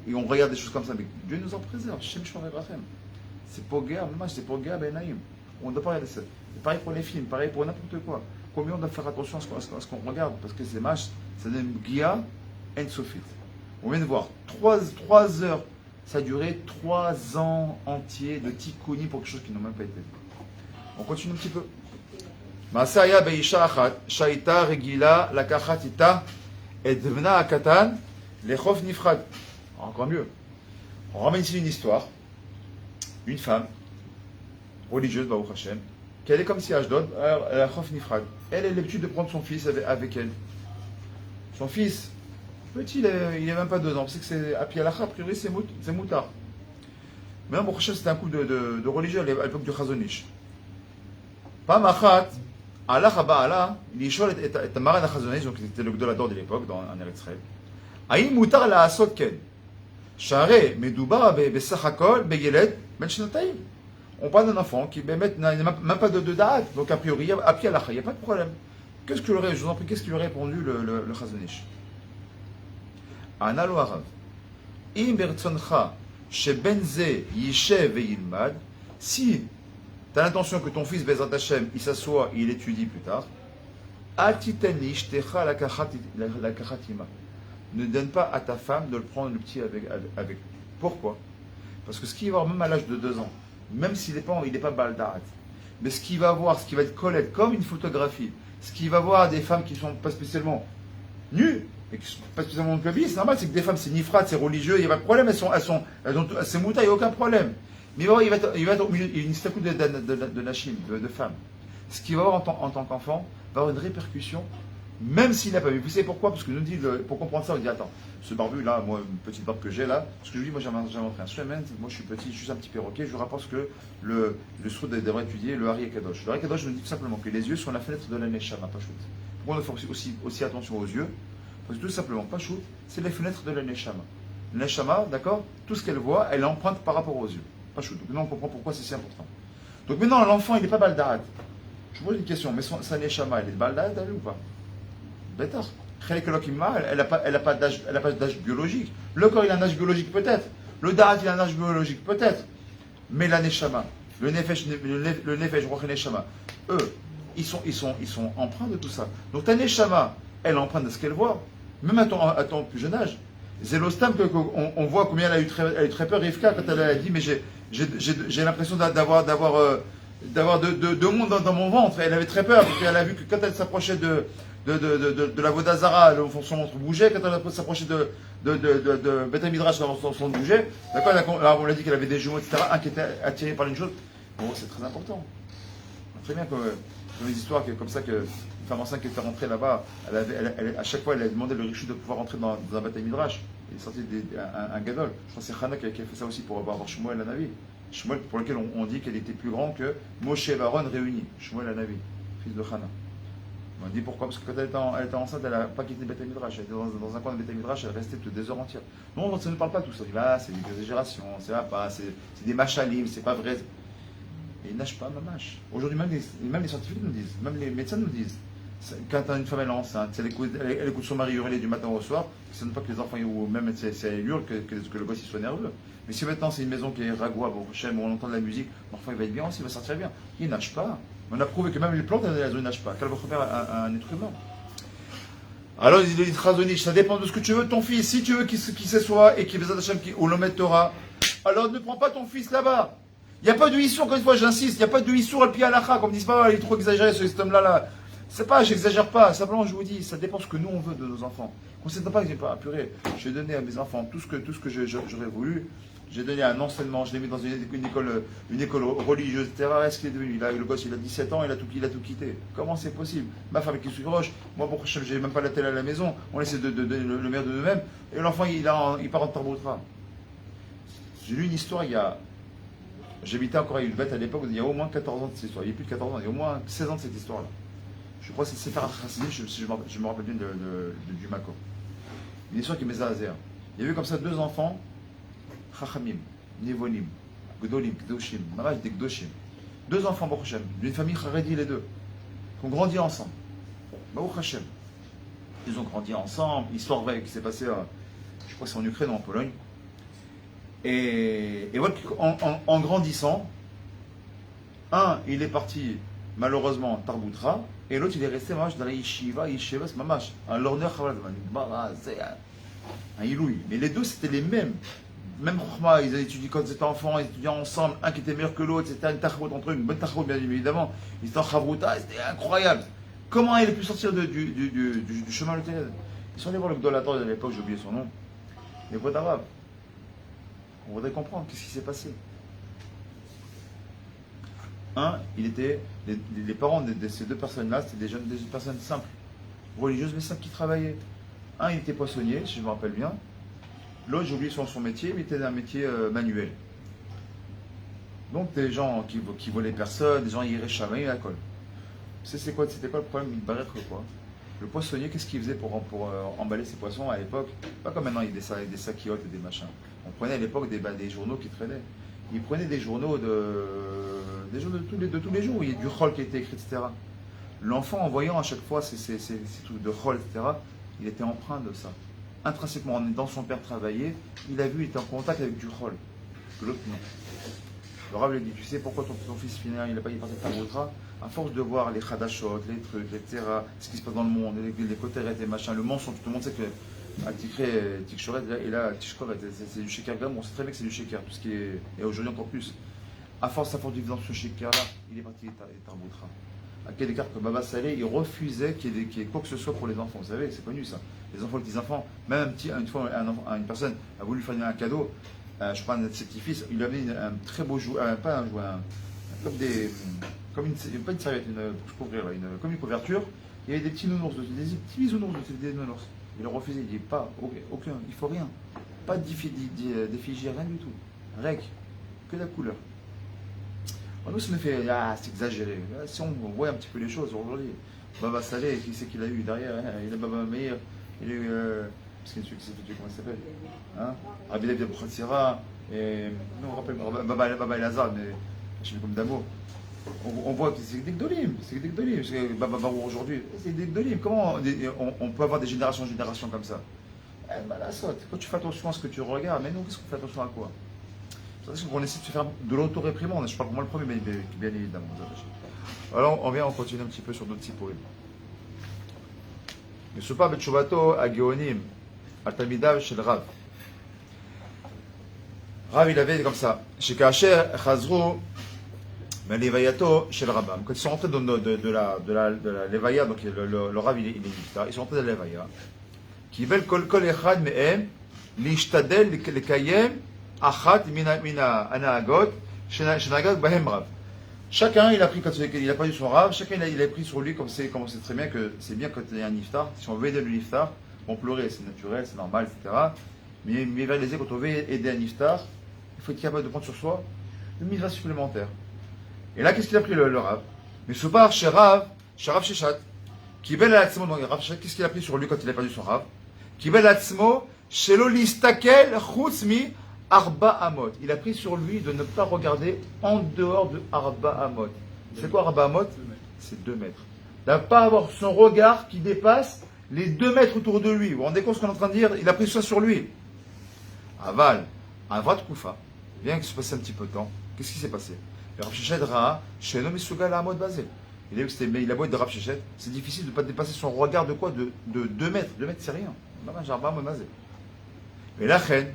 Et on regarde des choses comme ça, mais Dieu nous en préserve. C'est pour guerre, c'est pour guerre, ben naïm. On ne doit pas regarder ça. C'est pareil pour les films, pareil pour n'importe quoi. Combien on doit faire attention à ce qu'on regarde, parce que c'est mâche, ça donne une guia and sofit. On vient de voir 3 heures, ça a duré 3 ans entiers de tikkunim pour quelque chose qui n'a même pas été. On continue un petit peu. Masaya Beisha Achat, Shaita Regila, Lakachat Ita, et Devna Akatan, Lechof Nifrad. Encore mieux. On ramène ici une histoire. Une femme, religieuse, Baruch Hashem, qui est comme si Ashdod, Lechof Nifrad. Elle a l'habitude de prendre son fils avec elle. Son fils, petit, il n'a même pas 2 ans. Parce que c'est à Pialacha, a priori, c'est moutard. Mais Baruch Hashem, c'était un couple de religieux à l'époque du Chazonish. Pam Achat, Allah Haba'ala, il est à Maran Chazonish, donc c'était le Gdolador de l'époque, en Eretz Israël. Aïm Moutar la Asot Ken. Share, Medouba, Besachakol, Beyelet, Ben Shnataim. On parle d'un enfant qui n'a même pas de date, donc a priori, à pied à la il n'y a pas de problème. Je vous en prie, qu'est-ce qu'il aurait répondu le Chazonish? Analo Arav. Im Bertsoncha, Shebenze, Yishev et Yilmad. Si tu as l'intention que ton fils, Bezrat Hashem, il s'assoit et il étudie plus tard, Atiteni, Shtecha, la Kachatima. Ne donne pas à ta femme de le prendre le petit avec lui. Pourquoi? Parce que ce qu'il va avoir, même à l'âge de 2 ans, même s'il n'est pas baldarat, mais ce qu'il va voir, ce qui va être collé comme une photographie, ce qu'il va voir des femmes qui ne sont pas spécialement nues, et qui ne sont pas spécialement publiées, c'est normal, c'est que des femmes, c'est nifrat, c'est religieux, il n'y a pas de problème, c'est mouta, il n'y a aucun problème. Mais il va être au milieu, il y a une stakou de Nashim, de femmes. Ce qu'il va avoir en tant qu'enfant va avoir une répercussion. Même s'il n'a pas vu. Vous savez pourquoi? Parce que nous dit, pour comprendre ça, on dit attends, ce barbu là, moi, une petite barbe que j'ai là, parce que je lui dis, moi j'ai inventé un semaine, moi je suis petit, je suis un petit perroquet, je lui rapporte que le Soud devrait étudier le Hari Kadosh. Le Hari Kadosh nous dit tout simplement que les yeux sont la fenêtre de la Neshama, pas shoot. Pourquoi on fait aussi attention aux yeux? Parce que tout simplement, pas shoot, c'est les fenêtres de la Neshama. La Neshama, d'accord, tout ce qu'elle voit, elle emprunte par rapport aux yeux. Pas shoot. Donc maintenant on comprend pourquoi c'est si important. Donc maintenant, l'enfant, il n'est pas baldarat. Je vous pose une question, mais sa Neshama, elle est baldarat, elle ou pas? Bêtard. Elle n'a pas d'âge biologique. Le corps, il a un âge biologique peut-être. Le darat, il a un âge biologique peut-être. Mais la neshama, le nefesh, Ruach Neshama, eux, ils sont empreints de tout ça. Donc ta Neshama, elle est empreinte de ce qu'elle voit, même à ton plus jeune âge. Zélostam, on voit combien elle a eu très peur, Rivka, quand elle a dit, mais j'ai l'impression d'avoir deux mondes dans mon ventre. Elle avait très peur, parce qu'elle a vu que quand elle s'approchait de la Vodazara, son ventre bougeait, quand elle s'approchait de Beth Midrash, son ventre bougeait. D'accord, on l'a dit qu'elle avait des jumeaux, etc., un qui était attiré par une chose. Bon, c'est très important. Très bien, comme les histoires comme ça, qu'une femme enceinte qui était rentrée là-bas, à chaque fois, elle a demandé le richu de pouvoir rentrer dans un Beth Midrash. Il est sorti un gadol. Je pense que c'est Hana qui a fait ça aussi pour avoir Shmuel la Navi. Shmuel, pour lequel on dit qu'elle était plus grande que Moshe et Aaron réunis. Shmuel la Navi, fils de Hana. On dit pourquoi? Parce que quand elle était enceinte, elle n'a pas quitté Beth Midrash. Elle était dans un coin de Beth Midrash, elle restait des heures entières. Non, ça ne parle pas tout ça. C'est des exagérations, c'est des machalim, c'est pas vrai. Et il nage pas, mamache. Aujourd'hui, même les scientifiques nous disent, même les médecins nous disent, quand une femme est enceinte, elle écoute son mari hurler du matin au soir, ce n'est pas que les enfants, ou même si elle hurle, que le gosse il soit nerveux. Mais si maintenant c'est une maison qui est ragoua, bon, où on entend de la musique, l'enfant il va être bien aussi, il va sortir bien. Il nage pas. On a prouvé que même les plantes, elles ne nagent pas. Qu'elle va faire un être humain. Alors il dit Chazonich, ça dépend de ce que tu veux de ton fils. Si tu veux qu'il s'assoie et qu'il fasse Hachem ou l'Omet Torah, alors ne prends pas ton fils là-bas. Il n'y a pas de Issour, encore une fois j'insiste, il n'y a pas de Issour al Pialacha, comme disent pas, il est trop exagéré ce système-là. Là. C'est pas, j'exagère pas, simplement je vous dis, ça dépend de ce que nous on veut de nos enfants. Considérez pas que j'ai pas purée, j'ai donné à mes enfants tout ce que j'aurais voulu. J'ai donné un enseignement, je l'ai mis dans une école religieuse, etc. Est-ce qu'il est devenu? Le gosse, il a 17 ans, il a tout quitté. Comment c'est possible? Ma femme qui se roche, moi, pour je n'ai même pas la télé à la maison, on essaie de donner le meilleur de nous-mêmes, et l'enfant, il part en Tarboutra. J'ai lu une histoire, j'habitais encore à Yulbet à l'époque, il y a au moins 14 ans de cette histoire. Il y a plus de 14 ans, il y a au moins 16 ans de cette histoire-là. Je crois que c'est Sefer Chassidim, je me rappelle bien du Mako. Une histoire qui m'est azère. Il y avait comme ça deux enfants, Chachamim, Nevonim, Gdolim, Gdoshim, Mamach des Gdoshim. Deux enfants, Baruch Hashem, d'une famille Haredi les deux, qui ont grandi ensemble. Baruch Hashem. Ils ont grandi ensemble, histoire vraie qui s'est passée, je crois que c'est en Ukraine ou en Pologne. Et voilà qu'en grandissant, un, il est parti malheureusement en Tarboutra, et l'autre, il est resté dans la Yeshiva, c'est Mamash, un Lorner, un Iloui. Mais les deux, c'était les mêmes. Même Chokhma, ils avaient étudié quand ils étaient enfants, ils étudiaient ensemble, un qui était meilleur que l'autre, c'était une tachrout entre eux, une bonne tachrout bien évidemment. Ils étaient en chavrouta, c'était incroyable. Comment il a pu sortir du chemin de l'Éternel? Ils sont allés voir le Gdolator à l'époque, j'ai oublié son nom, les potes arabes. On voudrait comprendre qu'est-ce qui s'est passé. Un, les parents de ces deux personnes-là, c'était des personnes simples, religieuses mais simples qui travaillaient. Un, il était poissonnier, si je me rappelle bien. L'autre, j'ai oublié son métier, mais il était un métier manuel. Donc des gens qui volaient personne, des gens irréchamés à la colle. C'était quoi le problème? Il paraît que quoi. Le poissonnier, qu'est-ce qu'il faisait pour emballer ses poissons à l'époque? Pas comme maintenant, il y a des saquiotes et des machins. On prenait à l'époque des journaux qui traînaient. Il prenait des journaux de tous les jours, il y a du Chol qui était écrit, etc. L'enfant, en voyant à chaque fois ces trucs de Chol, etc., il était empreint de ça. Intrinsèquement, dans son père travaillait, il a vu, il était en contact avec du Chol, que l'autre non. Le Rav lui a dit, tu sais pourquoi ton fils final, il n'a pas parti de Tarboutra? À force de voir les Khadashot, les trucs, etc., ce qui se passe dans le monde, les cotérettes, les machins, le mensonge, tout le monde sait que Tikchoret, et là, Tishkoret, c'est du Sheker Gam, on sait très bien que c'est du Sheker, tout ce qui est, et aujourd'hui encore plus. À force de vivre dans ce Sheker-là, il est parti de Tarboutra. À quel écart que Baba Saleh, il refusait qu'il y ait quoi que ce soit pour les enfants. Vous savez, c'est connu ça. Les enfants, les petits-enfants, même une fois, une personne a voulu faire un cadeau, je crois, un de ses petits-fils, il avait un très beau jouet, pas un jouet, pas une serviette, pour couvrir, comme une couverture, il y avait des petits nounours, des petits bisounours, des nounours. Il a refusé, il dit pas, aucun, il faut rien. Pas d'effigie, rien du tout. Rec, que la couleur. Nous, ça me fait, c'est exagéré. Si on voit un petit peu les choses aujourd'hui, Baba Saleh, qui c'est qu'il a eu derrière? Il a Baba Meir, il a eu, parce qu'il y a celui qui s'est fait tuer, comment il s'appelle? Rabbi David Abratsira, et non, on rappelle, Baba Elazar, mais je suis comme Damo. On voit que c'est des Gdolim, Baba Barou aujourd'hui, c'est des Gdolim. Comment on peut avoir des générations comme ça? Quand tu fais attention à ce que tu regardes, mais nous, qu'est-ce qu'on fait attention à quoi? On essaie de se faire de l'auto-réprimande. Je parle pour moi le premier, mais bien évidemment. Alors on continue un petit peu sur d'autres sipurim. מסופר בתשובתו הגאונים על תלמידיו של רב. רב il avait comme ça, שכאשר חזרו מהלווייתו של רבם, quand ils sont rentrés de la levaya, donc le rab il est niftar, ils sont rentrés de la levaya, קיבל כל אחד מהם להשתדל לקיים אחת מן ההנהגות שנהגה בהם רב. Chacun, il a pris, quand il a perdu son rave, chacun il a pris sur lui, comme c'est très bien que c'est bien quand il y a un iftar. Si on veut aider le iftar, on pleurer, c'est naturel, c'est normal, etc. Mais réaliser, quand on veut aider un iftar, il faut être capable de prendre sur soi une mitzvah supplémentaire. Et là, qu'est-ce qu'il a pris le rave? Mais ce part chez Rav Sheshat, qui bel atzmo, donc Rav Sheshat, qu'est-ce qu'il a pris sur lui quand il a perdu son rave? Qui bel atzmo, shelo listakel chutz mi Arba Amot. Il a pris sur lui de ne pas regarder en dehors de Arba Amot. C'est quoi Arba Amot? C'est 2 mètres. De ne pas avoir son regard qui dépasse les 2 mètres autour de lui. Vous vous rendez compte ce qu'on est en train de dire? Il a pris ça sur lui. Aval, Avat Koufa. Bien que se passe un petit peu de temps. Qu'est-ce qui s'est passé? Rav Sheshet Ra'a, Shenom Isugal Amot Bazé. Il a vu que c'était, il a beau être de Rav Sheshet, c'est difficile de ne pas dépasser son regard de quoi? De 2 mètres. 2 mètres, c'est rien. Arba Amot Bazé. Et la reine,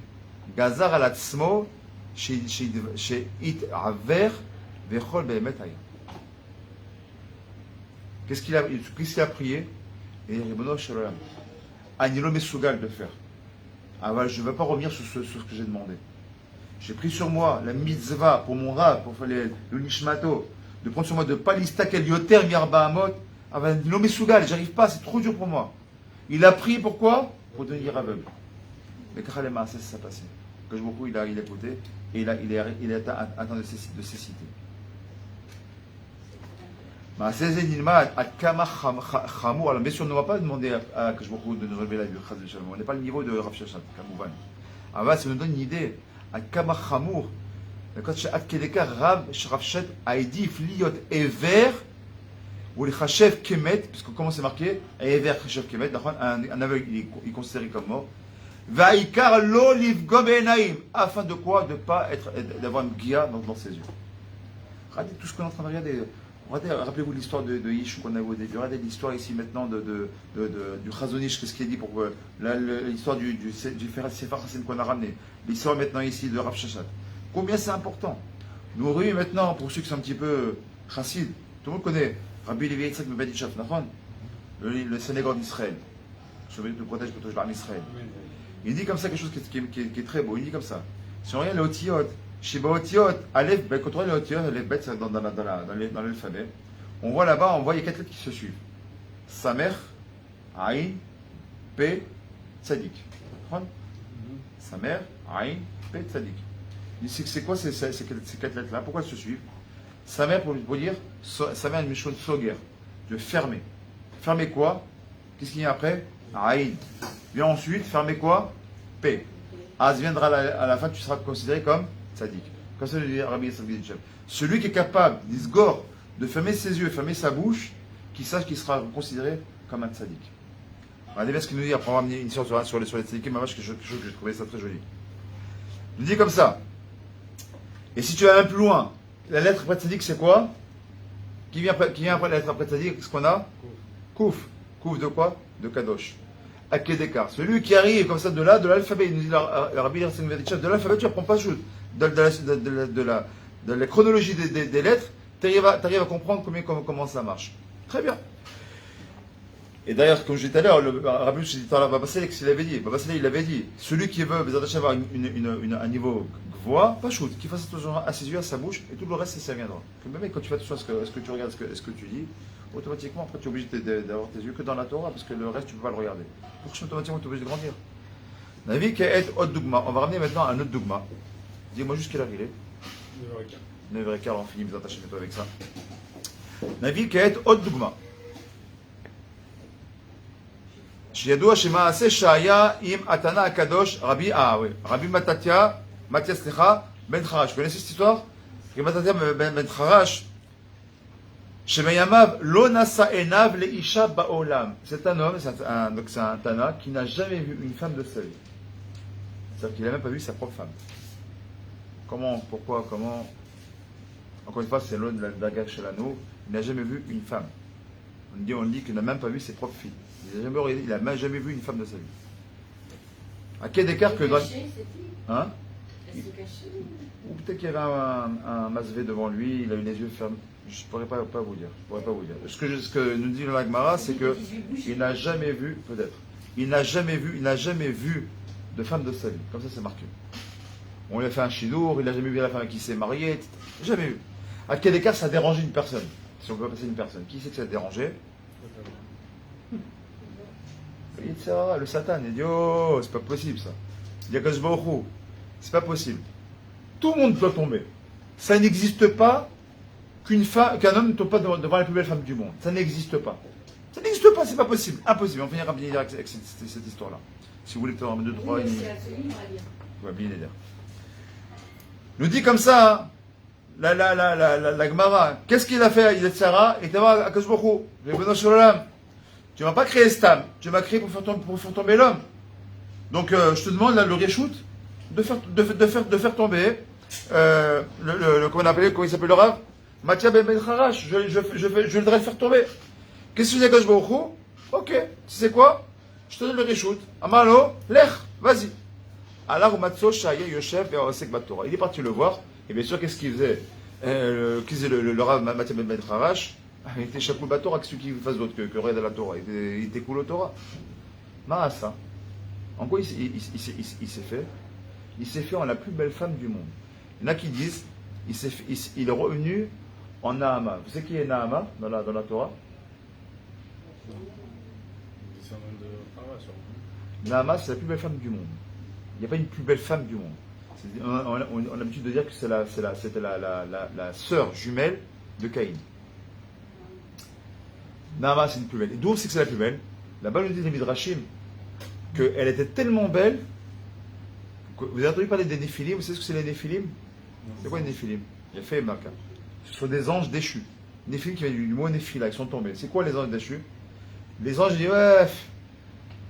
Gazar al atzmo she'it'aver vechol be'emet haya. Qu'est-ce qu'il a prié? Et Ribono shel olam, ani lo mesugal de faire. Ah voilà, je ne vais pas revenir sur ce que j'ai demandé. J'ai pris sur moi la mitzvah pour mon rab, pour faire le nishmato, de prendre sur moi de pas listakel yoter mi arba amot. Ah ben lo mesugal, j'arrive pas, c'est trop dur pour moi. Il a pris pourquoi? Pour devenir aveugle. Mais quand ça s'est passé, que je beaucoup il a écouté et il a atteint de cécité. Mais bien sûr, on ne va pas demander à Kajboku de nous relever la vie. On n'est pas le niveau de Rav Sheshet, Kamouvan. Alors, ça nous donne une idée. À Kamach Hamour, quand Shat Kedeka, Rav Sheshet a dit Fliot Ever, ou les Chachev Kemet, puisque comment c'est marqué? Ever Chachev Kemet, un aveugle, il est considéré comme mort. Vaïkar lo livgom enaim, afin de quoi? De pas d'avoir une guia dans ses yeux. Regardez tout ce qu'on est en train de regarder. Rappelez-vous l'histoire de Yishu qu'on a au début. Regardez l'histoire ici maintenant du Chazonish, qu'est-ce qu'il dit pour l'histoire du Sefer Hassim qu'on a ramené. L'histoire maintenant ici de Rav Sheshet. Combien c'est important. Nous aurions maintenant, pour ceux qui sont un petit peu chassid, tout le monde connaît Rabbi Levi Yitzhak Mebeditchaf, le Sénégal d'Israël. Je te protège l'âme d'Israël. Il dit comme ça quelque chose qui est très beau. Il dit comme ça. Si on regarde les Otiyot, Shiba Otiyot, Aleph, quand on regarde les Otiyot, Aleph, Bet, dans l'alphabet, on voit là-bas, il y a 4 lettres qui se suivent. Samer, Aïn, P, Tzadik. Samer, Aïn, P, Tzadik. C'est quoi ces 4 lettres-là? Pourquoi elles se suivent? Samer, pour dire, Samer, une Mishon Soger, de fermer. Fermer quoi? Qu'est-ce qu'il y a après? Aïn. Bien ensuite, fermez quoi? P. Az viendra à la fin, tu seras considéré comme tzaddik. Comme ça, le dit Rabbi Yitzhak Mebeditchaf. Celui qui est capable, d'isgor, de fermer ses yeux, fermer sa bouche, qui sache qu'il sera considéré comme un tzaddik. Regardez bien ce qu'il nous dit après avoir amené une histoire sur les tzaddikim, que j'ai trouvé ça très joli. Il nous dit comme ça. Et si tu vas un peu plus loin, la lettre après tzaddik, c'est quoi? Qui vient après la lettre après tzaddik? Qu'est-ce qu'on a? Kouf. Kouf de quoi? De kadosh. Akedekar. Celui qui arrive comme ça de l'alphabet, il nous dit Rabbi Yitzhak Mebeditchaf, de l'alphabet, tu n'apprends pas juste. De la chronologie des lettres, tu arrives à comprendre comment ça marche. Très bien. Et d'ailleurs, comme je disais tout à l'heure, Rabbi Babaselek, il avait dit, celui qui veut avoir un niveau gvoa, pas shoot, qu'il fasse attention à ses yeux, à sa bouche, et tout le reste, ça viendra. Même quand tu fais attention à ce que tu regardes, ce que tu dis, automatiquement, après, tu es obligé d'avoir tes yeux que dans la Torah, parce que le reste, tu ne peux pas le regarder. Pour que automatiquement, tu es obligé de grandir. Navi qui est autre dogma. On va ramener maintenant un autre dogma. Dis-moi juste quelle heure il est. 9h15. 9h15, on finit, vous attachez bientôt avec ça. Navi qui est autre dogma. שידוע שמעשה שהיה עם התנא הקדוש רבי מתתיה בן חרש. Vous connaissez cette histoire? רבי מתתיה בן חרש שמימיו לא נשא עיניו לאישה בעולם. C'est un homme, c'est un tana qui n'a jamais vu une femme de sa vie. C'est-à-dire qu'il n'a même pas vu sa propre femme. Comment, pourquoi, comment? Encore une fois, c'est l'eau de la guerre chez l'anneau. il n'a jamais vu une femme. On dit qu'il n'a même pas vu ses propres filles. Il n'a même jamais vu une femme de sa vie. À quel écart que dans... Hein? Elle se cachait. Ou peut-être qu'il y avait un masvé devant lui, il avait les yeux fermés. Je ne pourrais pas vous dire. Ce que nous dit le Magmara, c'est que il n'a jamais vu, peut-être, il n'a jamais vu de femme de sa vie. Comme ça, c'est marqué. On lui a fait un chidour, il n'a jamais vu la femme qui s'est mariée, etc. Jamais vu. À quel écart ça a dérangé une personne? Si on peut passer une personne, qui sait que ça a dérangé? Le Satan, il dit oh, c'est pas possible ça. Il dit à Baruch, c'est pas possible. Tout le monde peut tomber. Ça n'existe pas qu'un homme ne tombe pas devant la plus belle femme du monde. Ça n'existe pas. Ça n'existe pas, c'est pas possible. Impossible. On finira bien avec cette histoire-là. Si vous voulez, tu en 2, 3, Oui, c'est absolument rien. on va bien dire. Nous dit comme ça, la Gemara, qu'est-ce qu'il a fait? Il est Sarah, et Tava Akash Baruch Hu, tu m'as pas créé Stam, tu m'as créé pour faire tomber l'homme. Donc je te demande là, le reshoot de faire tomber comment on appelle, comment il s'appelle le Rav? Mathia Ben Kharash, je voudrais le faire tomber. Qu'est-ce que je dis à Akash Baruch Hu? Ok, tu sais quoi? Je te donne le reshoot. Amalo, lech, vas-y. Alors Matso Shaya Yoshev et Osek Batora. Il est parti le voir, et bien sûr, qu'est-ce qu'il faisait? Le Rav Mathia Ben Kharash, il était chapeau Batora, qu'est-ce qu'il fasse d'autre que Red à la Torah? Il était cool au Torah. Maasa. En quoi il s'est fait? Il s'est fait en la plus belle femme du monde. Il y en a qui disent, il est revenu en Nahama. Vous savez qui est Nahama dans la Torah? Descendant de Pharaon, sûrement. Nahama, c'est la plus belle femme du monde. Il n'y a pas une plus belle femme du monde. On a l'habitude de dire que c'était la sœur jumelle de Caïn. Nahama, c'est une plus belle. Et d'où c'est que c'est la plus belle? Là-bas, nous dit les Midrashim qu'elle était tellement belle. Vous avez entendu parler des Néphilim? Vous savez ce que c'est les Néphilim? C'est quoi les Néphilim? Il a fait Maka. Ce sont des anges déchus. Néphilim qui vient du mot Néphila, ils sont tombés. C'est quoi les anges déchus? Les anges disent ouais,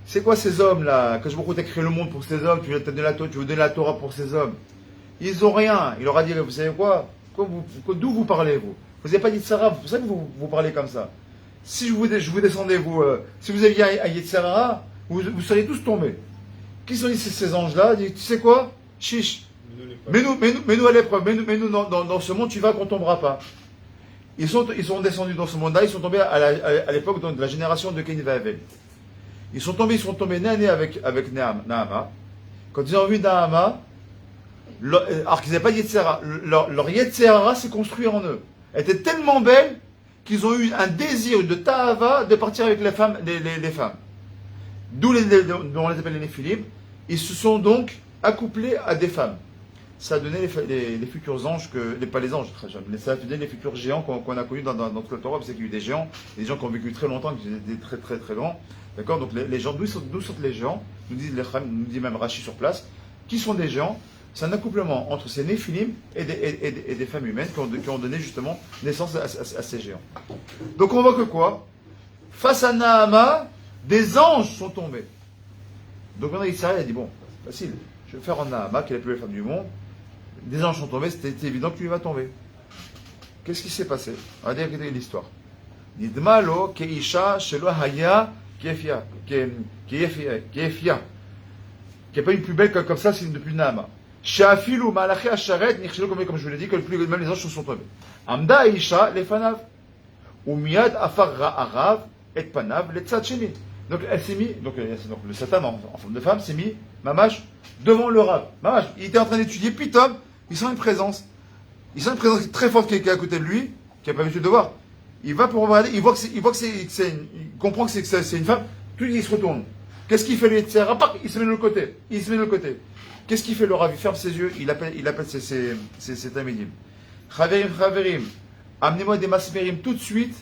c'est quoi ces hommes-là? Que je vous t'as créé le monde pour ces hommes, tu veux donner la Torah pour ces hommes. Ils n'ont rien. Il leur a dit, vous savez quoi? D'où vous parlez, vous? Vous n'avez pas dit Sarah, vous savez que vous parlez comme ça. Si je vous descendais, si vous aviez un Yetzirah, vous seriez tous tombés. Qui sont ces anges-là? Tu sais quoi? Chiche. Mets-nous à l'épreuve, mets-nous dans ce monde, tu vas qu'on ne tombera pas. Ils sont descendus dans ce monde-là, ils sont tombés à l'époque de la génération de Caïn et Abel. Ils sont tombés nez à nez avec Nahama. Quand ils ont vu Nahama, alors qu'ils n'avaient pas de Yetzirah, leur Yetzirah s'est construit en eux. Elle était tellement belle qu'ils ont eu un désir de Tahava de partir avec les femmes. D'où on les appelle les Néphilim. Ils se sont donc accouplés à des femmes. Ça a donné les futurs anges, pas les anges, mais ça a donné les futurs géants qu'on a connus dans toute la Torah, parce qu'il y a eu des géants qui ont vécu très longtemps, qui étaient très très très grands. D'accord? Donc les gens, d'où sortent les géants? Nous dit même Rashi sur place. Qui sont des géants? C'est un accouplement entre ces Néphilim et des femmes humaines qui ont donné justement naissance à ces géants. Donc on voit que quoi? Face à Nahama, des anges sont tombés. Donc maintenant Israël a dit bon, facile, je vais faire en Nahama, qui est la plus belle femme du monde. Des anges sont tombés, c'était évident que lui va tomber. Qu'est-ce qui s'est passé? On va dire l'histoire. Nidmalo keisha shelo haya kiefia. Qui n'est pas une plus belle comme ça, c'est depuis Nahama. Shafilu malachi asharet nichshelu, comme je vous l'ai dit, que même les anges sont tombés. Amda isha lefanav. Umiad afar ra'arav et panav letzad sheni. Donc elle s'est mis, donc le Satan en forme de femme s'est mis, mamash, devant le Rav. Mamash, il était en train d'étudier, puis Tom, il sent une présence. Il sent une présence très forte qui est à côté de lui, qui n'a pas l'habitude de voir. Il va pour regarder, il comprend que c'est une femme, puis il se retourne. Qu'est-ce qu'il fait lui? Il se met de l'autre côté. Qu'est-ce qu'il fait le Rav? Il ferme ses yeux, il appelle ses tamidim. Chaverim, amenez-moi des masmerim tout de suite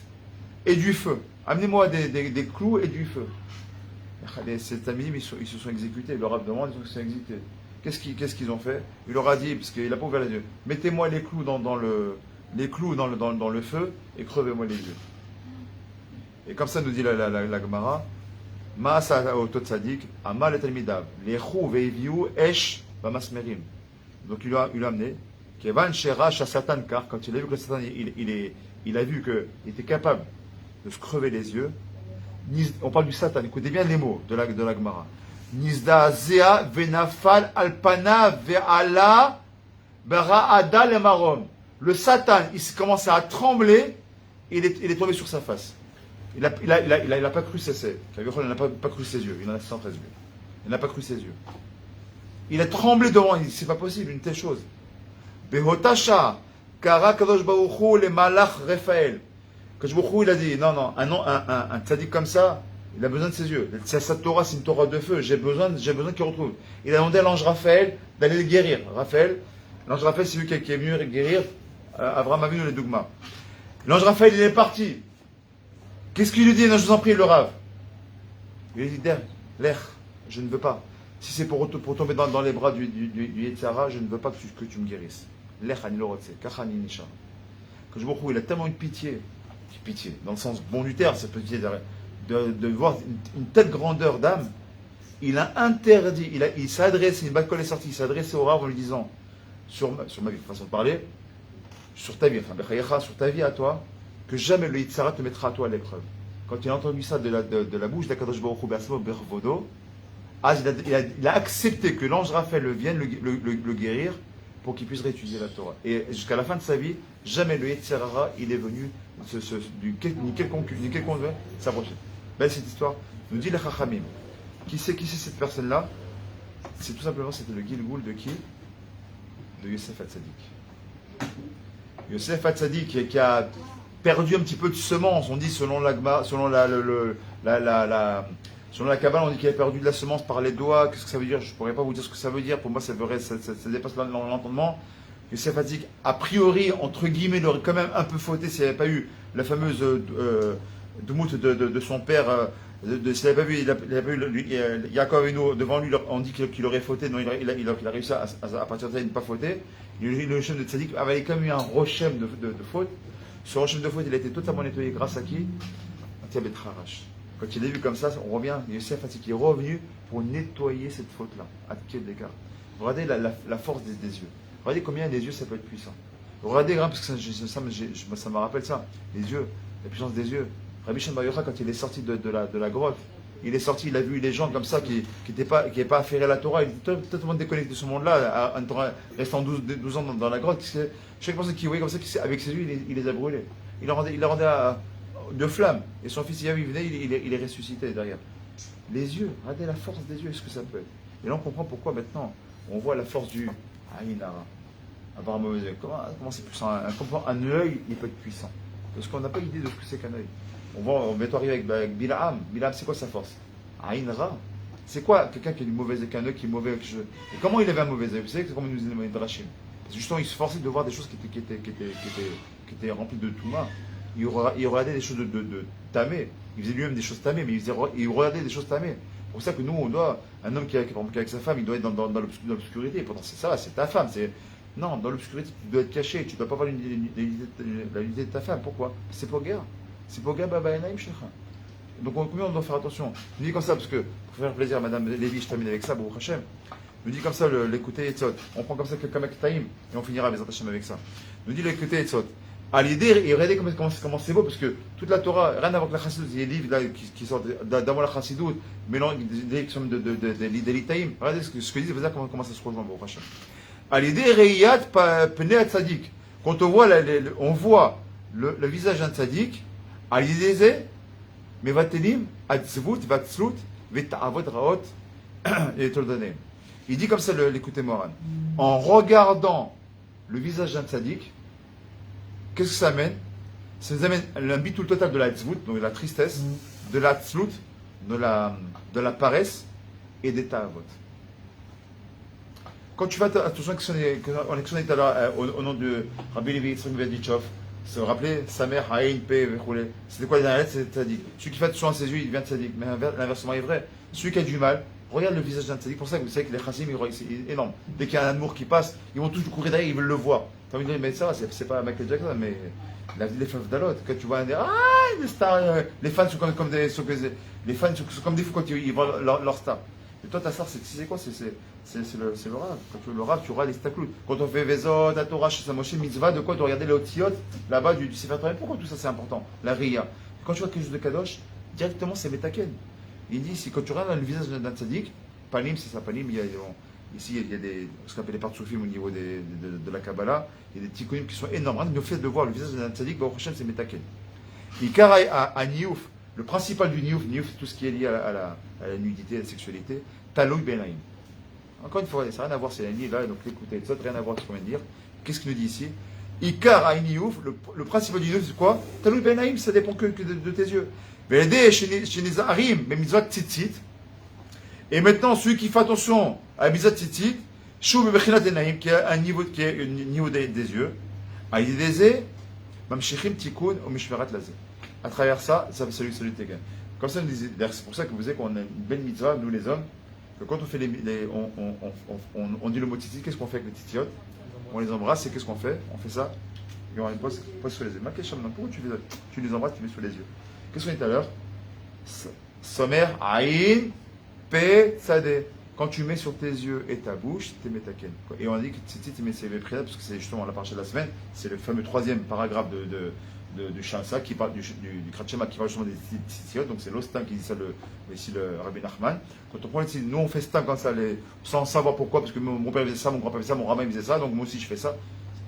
et du feu. Amenez-moi des clous et du feu. Ces tamidim, ils se sont exécutés. Le Rav demande, ils se sont exécutés. Qu'est-ce qu'ils ont fait? Il leur a dit, parce qu'il n'a pas ouvert les yeux, mettez-moi les clous dans le feu et crevez-moi les yeux. Et comme ça nous dit la Gemara, Ma'asa otot tzadik, amal et talmidav, lechu veiviu esh vamasmerim. Donc il l'a amené. Kevan shera satan, car quand il a vu que le Satan il a vu qu'il était capable de se crever les yeux. On parle du Satan, écoutez bien les mots de la Gemara. Nizdazea venafal alpana ve'ala bara'ada lemarom. Le Satan, il commence à trembler et il est tombé sur sa face. Il n'a pas cru ses yeux. Il n'a pas cru ses yeux. Il en a 113 yeux. Il n'a pas cru ses yeux. Il a tremblé devant. Il dit, c'est pas possible, une telle chose. Behotasha, kara kadosh baruchu le malach Raphaël. Kadosh baruchu, il a dit, non, un tzaddik comme ça, il a besoin de ses yeux. Sa Torah, c'est une Torah de feu. J'ai besoin qu'il retrouve. Il a demandé à l'ange Raphaël d'aller le guérir. L'ange Raphaël, c'est lui qui est venu guérir Abraham Avinu le Dougma. L'ange Raphaël, il est parti. Qu'est-ce qu'il lui dit? Non, je vous en prie, le Rav. Il lui dit, l'air, je ne veux pas. Si c'est pour tomber dans les bras du Yetzara, je ne veux pas que tu me guérisses. L'air, il a tellement une pitié, dans le sens bon du terme, cette pitié de voir une telle grandeur d'âme. Il a interdit, il s'est adressé, une balle est sortie, il s'est adressé au Rav en lui disant, sur ma vie, façon de parler, sur ta vie, sur ta vie à toi, que jamais le Yitzhara te mettra à toi à l'épreuve. Quand il a entendu ça de la bouche d'Akadosh Baruch Hu Be'asmo Bervodo, il a accepté que l'ange Raphaël vienne le guérir pour qu'il puisse réétudier la Torah. Et jusqu'à la fin de sa vie, jamais le Yitzhara il est venu ni quelconque s'approcher. Belle cette histoire. Nous dit les Chachamim. Qui c'est cette personne-là? C'est tout simplement, c'était le Gilgoul de qui? De Yosef Hatzadik. Yosef Hatzadik qui a perdu un petit peu de semence, on dit selon la Kabbale, on dit qu'il a perdu de la semence par les doigts. Qu'est-ce que ça veut dire? Je ne pourrais pas vous dire ce que ça veut dire. Pour moi, ça dépasse l'entendement. Yosef Hatzadik, a priori, entre guillemets, il aurait quand même un peu fauté s'il n'y avait pas eu la fameuse Dmout de son père. S'il n'avait pas vu Yaakov Avinu devant lui, on dit qu'il aurait fauté. Non, il a réussi à partir de là, il ne pas fauter. Le Rochem de Tzadik avait quand même eu un Rochem de faute. Ce Rochem de faute, il a été totalement nettoyé grâce à qui? Tiabet Harash. Quand il est vu comme ça, on revient. Yosef Hatzadik est revenu pour nettoyer cette faute-là. À quel d'écart. Regardez la force des yeux. Regardez combien les yeux ça peut être puissant. Regardez, parce que ça me rappelle ça. Les yeux, la puissance des yeux. Rabbi Shimon Bar Yochai, quand il est sorti de la grotte, il est sorti, il a vu les gens comme ça qui n'étaient pas affairés à la Torah. Il était totalement déconnecté de ce monde-là, restant 12 ans dans la grotte. Chaque personne qui voyait comme ça, avec ses yeux, il les a brûlés. Il les rendait de flammes. Et son fils, il venait, il est ressuscité derrière. Les yeux, regardez la force des yeux, est-ce que ça peut être? Et là, on comprend pourquoi maintenant, on voit la force du Aïnara. Avoir un mauvais œil. Comment c'est puissant? Un œil, il peut être puissant. Parce qu'on n'a pas idée de ce que c'est qu'un œil. On va arriver avec Bilaam. Bilaam, c'est quoi sa force? Aïnra. C'est quoi quelqu'un qui a du mauvais œil, qu'un œil qui est mauvais? Et comment il avait un mauvais œil? Vous savez comment il nous dit le Drachim? Parce que justement, il se forçait de voir des choses qui étaient remplies de Touma. Il regardait des choses de tamé. Il faisait lui-même des choses tamées, mais il regardait des choses tamées. C'est pour ça que nous, un homme qui est avec sa femme, il doit être dans l'obscurité. Et pourtant, c'est ça, c'est ta femme. Non, dans l'obscurité, tu dois être caché. Tu ne dois pas voir la nudité de ta femme. Pourquoi? C'est pour guerre. C'est pour Gaba Baenaim Shekha. Donc combien on doit faire attention? Je dis comme ça parce que, pour faire plaisir à Madame Lévy, je termine avec ça, Baruch Hashem. Nous dit comme ça l'écouter Etzot. On prend comme ça quelqu'un avec Taïm et on finira avec Hashem avec ça. Nous dit l'écouter Etzot. À l'idée, et regardez comment c'est beau parce que toute la Torah, rien à voir avec la Chassidut, il y a des livres là, qui sortent d'avant la Chassidut, mélange des livres qui sont de l'Itaïm. Regardez ce que dit, comment ça se rejoint, Baruch Hashem. À l'idée, Reyat Pnei Tzadik. Quand on voit le visage d'un Tzadik, à l'idée, Mevatelim, Atzvut, Vatzlut, Veta'avot Raot, et Toldanem. Il dit comme ça, l'écoutez Moran. En regardant le visage d'un tzaddik, qu'est-ce que ça amène? Ça nous amène un bitul total de la tzvut, donc de la tristesse, de la tzlut, de la paresse et des ta'avot. Quand tu vas, attention, on a questionné tout à l'heure au nom de Rabbi Levi Yitzhak Berdichov, se rappeler, sa mère, Haïn, P, c'était quoi les dernières lettres? C'est tzaddik. Celui qui fait attention à ses yeux, il devient tzaddik. Mais l'inversement est vrai. Celui qui a du mal, regarde le visage d'un tzaddik. Pour ça que vous savez que les chassim, c'est énorme. Dès qu'il y a un amour qui passe, ils vont tous courir derrière, ils veulent le voir. Tu as envie de dire, mais ça, c'est pas Michael Jackson, mais la vie des fleuves d'Alot. Quand tu vois un des les stars, les fans sont comme des fous quand ils voient leur star. Et toi, ta star, c'est quoi? C'est le Rav. Quand tu veux le Rav, tu auras les staklout. Quand on fait Vezot, la Torah, chez Moshe, Mitzvah, de quoi? De regarder les Otziot, là-bas du Sefer Torah. Pourquoi tout ça c'est important? La Ria. Quand tu vois quelque chose de Kadosh, directement c'est Metaken. Il dit, si quand tu regardes le visage d'un tzaddik, Panim, c'est ça, Panim, ici il y a ce qu'on appelle les partsoufim au niveau de la Kabbalah, il y a des tikkunim qui sont énormes. Le fait de voir le visage d'un tzaddik, au prochain c'est Metaken. Ikar à Niouf, le principal du Niouf, c'est tout ce qui est lié à la nudité, à la sexualité, Taloui Benaim. Encore une fois, ça n'a rien à voir, c'est la nuit là, donc écoutez, ça n'a rien à voir avec ce qu'on vient de dire. Qu'est-ce qu'il nous dit ici? Ikar à Niouf, le principal du Niouf, c'est quoi? Taloui Benaim, ça dépend que de tes yeux. Chez les Arim, mais mitzvot tzitzit. Et maintenant, celui qui fait attention à mitzvot tzitzit, Shou bebechinat enaim, qui a un niveau des yeux, Aïdézé, Mamshechim Tikkun ou Mishmerat Lazé. À travers ça, ça fait salut Tegan. Comme ça, c'est pour ça que vous savez qu'on a une belle mitzvah, nous les hommes, que quand on fait on dit le mot tzitzit, qu'est-ce qu'on fait avec les tzitziot? On les embrasse, et qu'est-ce qu'on fait? On fait ça, et on les pose sur les yeux. Ma question, pourquoi tu les embrasses, tu les mets sous les yeux? Qu'est-ce qu'on dit tout à l'heure? Somer, Aïn, Pe, Tzadeh. Quand tu mets sur tes yeux et ta bouche, t'es Metaken. Et on a dit que Tzitzit, c'est Mepria, parce que c'est justement la partie de la semaine, c'est le fameux troisième paragraphe du Shamsa qui parle du Kratchema qui parle justement des Tzitziot, donc c'est l'Ostam qui dit ça, ici le Rabbi Nachman. Quand on prend les Tzitzit, nous on fait Stam comme ça, sans savoir pourquoi, parce que mon père faisait ça, mon grand-père faisait ça, mon rabbin faisait ça, donc moi aussi je fais ça.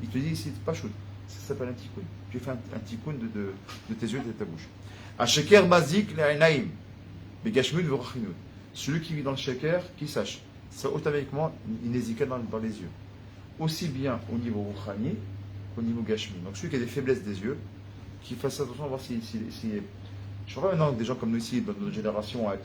Il te dit ici, c'est pas chouette, ça s'appelle un tikkun. Tu fais un tikkun de tes yeux et de ta bouche. A sheker mazik le'ainaim, begashmud v'rachinu. Celui qui vit dans le sheker, qui sache, c'est automatiquement une hésika dans les yeux. Aussi bien au niveau rouchani qu'au niveau gashmi. Donc celui qui a des faiblesses des yeux, qui fasse attention à voir si je vois maintenant des gens comme nous ici, dans notre génération, avec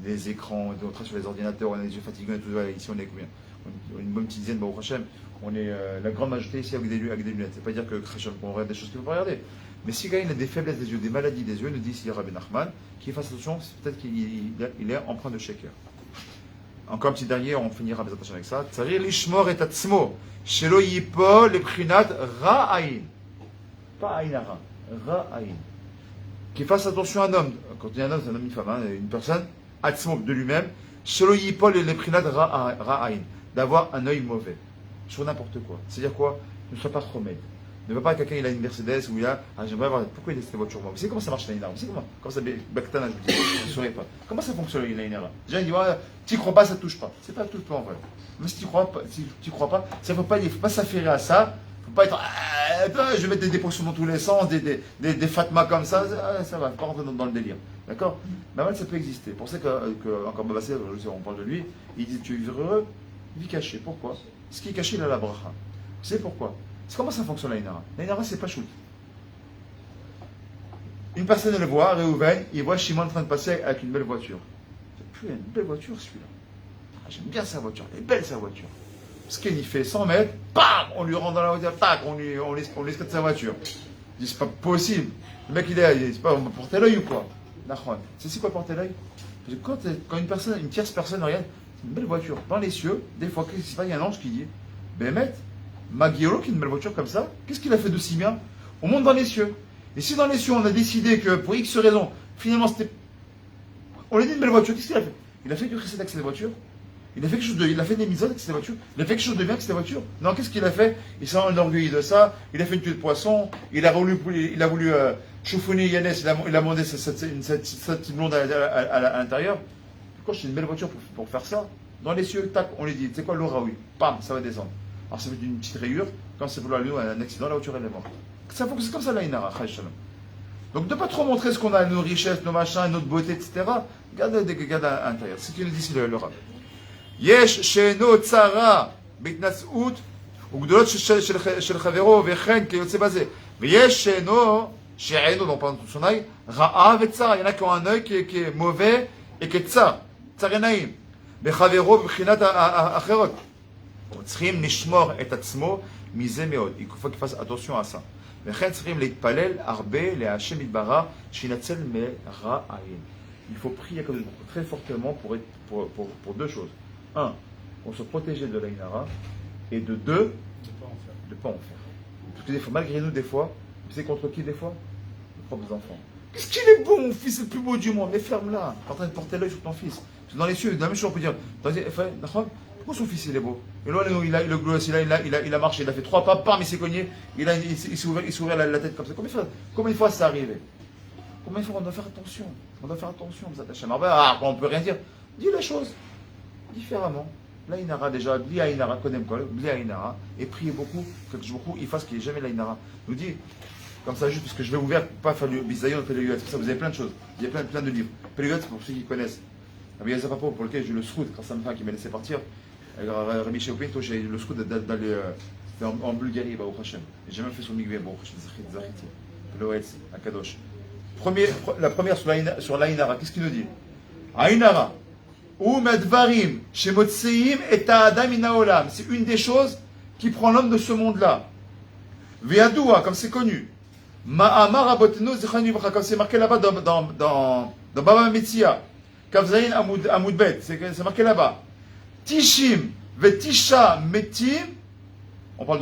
les écrans, sur les ordinateurs, on a les yeux fatigués, tout ça, ici on est combien? On est une bonne petite dizaine, Baruch Hashem. On est la grande majorité ici avec des lunettes. C'est pas dire que qu'on regarde des choses qu'il ne faut pas regarder. Mais si quelqu'un a des faiblesses des yeux, des maladies des yeux, nous dit ici Rabbi Nachman, qu'il fasse attention, c'est peut-être qu'il est empreint de shaker. Encore un petit dernier, on finira avec ça. Tsarir lishmor et atzmo, shelo yipol le prinat ra'ayin. Pas ainara, ra'ayin. Qu'il fasse attention à un homme. Quand il y a un homme, c'est un homme, une femme, hein, une personne, atzmo de lui-même, shelo yipol le prinat ra'ayin. D'avoir un œil mauvais. Sur n'importe quoi. C'est-à-dire quoi? Ne sois pas trop maigre. Ne va pas quelqu'un, il a une Mercedes ou il a. Ah, j'aimerais voir. Pourquoi il a cette voiture? Vous savez comment ça marche l'Aïnara? Vous savez comment ça Bactana, je ne saurais pas. Comment ça fonctionne l'Aïnara? Déjà, il dit, ouais, tu crois pas, ça ne touche pas. C'est pas tout le temps vrai. Mais si tu crois pas, ça ne faut pas s'affairer à ça. Il ne faut pas être. Je vais mettre des potions dans tous les sens, des fatmas comme ça. Ça va, pas rentrer dans le délire. D'accord? Mais mal, ça peut exister. Pour ça que encore Babassé, on parle de lui, il dit, tu es heureux, vis caché. Pourquoi? Ce qui est caché, il a la bracha. Vous savez pourquoi? C'est comment ça fonctionne l'Aïnara? L'Aïnara, c'est pas shoot. Une personne le voit, Réhouven, il voit Shimon en train de passer avec une belle voiture. C'est une belle voiture celui-là. Ah, j'aime bien sa voiture, elle est belle sa voiture. Ce qu'il fait 100 mètres, bam, on lui rentre dans la voiture, tac, on l'escrote sa voiture. Il dit, c'est pas possible. Le mec, il dit, c'est pas, on va porter l'œil ou quoi? C'est quoi porter l'œil? Quand une tierce personne regarde, c'est une belle voiture, dans les cieux, des fois, il y a un ange qui dit, Bémet, Magiolo, qui est une belle voiture comme ça, qu'est-ce qu'il a fait de si bien? On monte dans les cieux. Et si dans les cieux, on a décidé que pour X raison, finalement, c'était. On lui a dit une belle voiture, qu'est-ce qu'il a fait? Il a fait du chesed avec cette voiture. Il a fait quelque chose il a fait des misotes avec cette voiture. Il a fait quelque chose de bien avec cette voiture. Non, qu'est-ce qu'il a fait? Il s'est enorgueilli de ça. Il a fait une tuile de poisson. Il a voulu choufouni Yannès. Il a demandé cette blonde à l'intérieur. Pourquoi c'est une belle voiture pour faire ça? Dans les cieux, tac, on lui dit, c'est quoi l'aura? Oui. Pam, ça va descendre. Alors ça fait une petite rayure, quand c'est pour un accident, la voiture elle est morte. Ça fonctionne comme ça l'Aïnara, donc de ne pas trop montrer ce qu'on a, nos richesses, nos machins, notre beauté, etc. Garde à l'intérieur. C'est ce qu'il nous dit ici le Rav. Yesh sheno tzara bitnas'ut ugdolot shel chavero vechen keyotze bazeh. Yesh sheno she'eno, donc pendant son œil, ra'a vetzara. Il y en a qui ont un œil qui est mauvais et qui est tsar. Tsarenaim. Bechavero b'chinat acherot. Il faut qu'il fasse attention à ça. Il faut prier très fortement pour deux choses. Un, pour se protéger de l'Aïnara, et de deux, de ne pas en faire. Parce que des fois, malgré nous, des fois, c'est contre qui des fois? Nos propres enfants. Qu'est-ce qu'il est bon, mon fils, c'est le plus beau du monde. Mais ferme-la. T'es en train de porter l'œil sur ton fils. Dans les cieux, la même chose, on peut dire. Pourquoi son fils il est beau? Et là, il a marché, il a fait 3 pas, bam, il s'est cogné, il s'est ouvert la tête comme ça. Combien de fois ça arrivé? Combien de fois on doit faire attention? On doit faire attention, on peut rien dire. Dis la chose différemment. L'Aïnara déjà, Bli Aïnara, Kodem Kol, Bli Aïnara, et priez beaucoup, que beaucoup, il fasse qu'il n'y ait jamais l'Aïnara. Nous dit, comme ça, juste parce que je vais ouvrir, pas faire le bisayon, le Péléuet, ça vous avez plein de choses, il y a plein de livres. Péléuet, c'est pour ceux qui connaissent. Il y a Zapapo pour lequel j'ai eu le sroud, grâce à ma femme qui m'a laissé partir. Rémi Cheopinto, j'ai eu le sroud d'aller en Bulgarie, au Hachem. J'ai même fait son migvé, au Hachem, Zachiti, Loetz, à Kadosh. La première sur l'Aïnara, qu'est-ce qu'il nous dit? Aïnara. Ou Medvarim, chez Motseim et Ta'adam Inaolam. C'est une des choses qui prend l'homme de ce monde-là. Veadoua, comme c'est connu. Ma'amar Aboteno Zichani Bracha, comme c'est marqué là-bas dans Baba Metzia. Kavzaïn Amoudbet, c'est marqué là-bas. Tishim, Vetisha Metim. On parle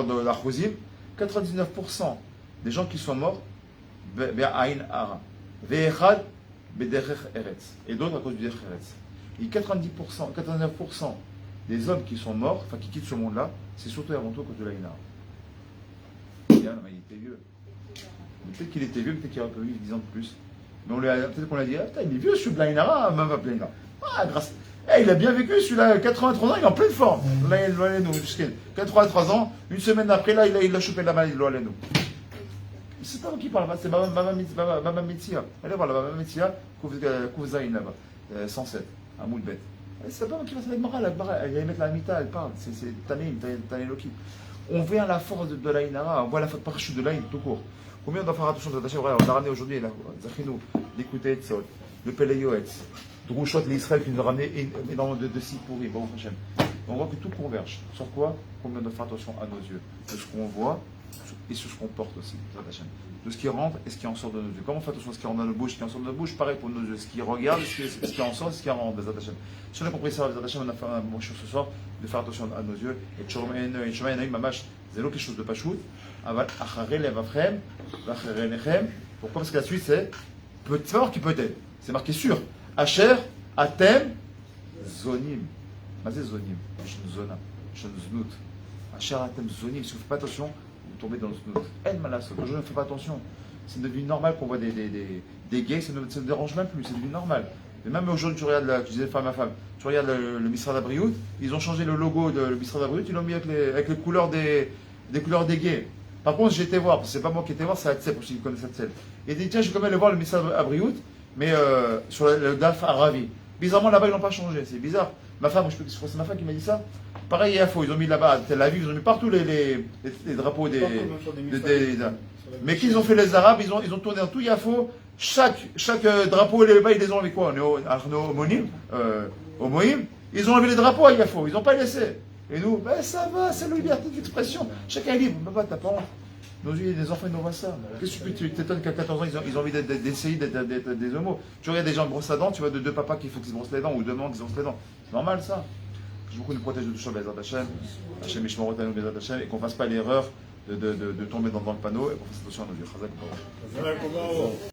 de la Khuzim. 99% des gens qui sont morts, Be'aïn Ara. Ve'echad, Be'derech Eretz. Et d'autres à cause du Derech Eretz. Et 99% des hommes qui sont morts, enfin qui quittent ce monde-là, c'est surtout et avant tout à cause de l'Aïnara. Il était vieux. Peut-être qu'il était vieux, peut-être qu'il aurait pu vivre 10 ans de plus. Mais peut-être qu'on l'a dit, ah, putain, il est vieux celui de l'Aïnara, même pas l'Aïnara. Ah, grâce. Il a bien vécu celui-là, 83 ans, il est en pleine forme. Là, il doit aller nous. 83 ans, une semaine après, là, il a chopé la maladie, il doit aller nous. C'est pas moi qui parle, c'est Baba Metzia. Allez voir la Baba Metzia, Kouvzaïn là-bas, 107, à Moulbet. C'est pas moi qui va faire la Gemara, elle vient mettre la Mita, elle parle, c'est Tanéim, Tanéloki. On vient à la force de l'Aïnara, on voit la force parachute de l'Aïn tout court. Combien on doit faire attention de s'attacher? On a ramené aujourd'hui, Zachinou, l'écouter, le Péléoetz, Drouchot, l'Israël qui nous a ramené énormément de Sipouri, bon Hachem. On voit que tout converge. Sur quoi? Combien on doit faire attention à nos yeux, de ce qu'on voit et sur ce qu'on porte aussi, de ce qui rentre et ce qui en sort de nos yeux. Comment on fait attention à ce qui rentre dans nos bouches, ce qui en sort de nos bouches? Pareil pour nos yeux, ce qui regarde, ce qui en sort et ce qui en rentre. Si on a compris ça, on a fait un bon chose ce soir, de faire attention à nos yeux. Et Tchoumaï Naïm Mamash, c'est quelque chose de pachout. Acharé Levafrem, Acharé Nechem. Pourquoi? Parce que la suite c'est peut savoir qui peut-être. C'est marqué sûr. Asher, Atem, Zonim. Mazé Zonim. Zona. Znout. Asher, Atem, Zonim. Si vous ne faites pas attention, vous tombez dans le Znout. En Malas. Aujourd'hui, on ne fait pas attention. C'est devenu normal qu'on voit des gays, ça ne dérange même plus. C'est devenu normal. Et même aujourd'hui, tu regardes, tu disais femme à femme, tu regardes le Misrad Abriout, ils ont changé le logo de le Misrad Abriout, ils l'ont mis avec les couleurs des couleurs des gays. Par contre, j'ai été voir, parce que c'est pas moi qui ai été voir, c'est Hatzep, pour ceux qui connaissent Hatzep. Et il dit, tiens, je vais quand même aller voir le Misrad Abriout, mais sur le DAF Aravi. Bizarrement, là-bas, ils n'ont pas changé, c'est bizarre. Ma femme, je crois que c'est ma femme qui m'a dit ça. Pareil, il ils ont mis là-bas, à Tel Aviv, ils ont mis partout les drapeaux des mais qu'ils ont fait les Arabes, ils ont tourné dans tout Yafo. Chaque drapeau, ils les ont avec quoi? Homoïm, ils ont enlevé les drapeaux à Yafo, ils n'ont pas laissé. Et nous, ben ça va, c'est la liberté d'expression. Chacun est libre. Papa, t'as pas honte. Nos yeux, les enfants, ils n'ont pas ça. Qu'est-ce que tu t'étonnes qu'à 14 ans, ils ont envie d'essayer d'être des homos? Tu regardes des gens brossent la dent, tu vois deux papas qui font qu'ils se brossent les dents, ou deux mamans qui se brossent les dents. C'est normal ça. Je beaucoup nous protège de tout ça, Bezat Hashem, Hashem Ishmarot Anu Bezat Hashem, et qu'on ne fasse pas l'erreur de tomber dans le panneau, et qu'on fasse attention à nos yeux.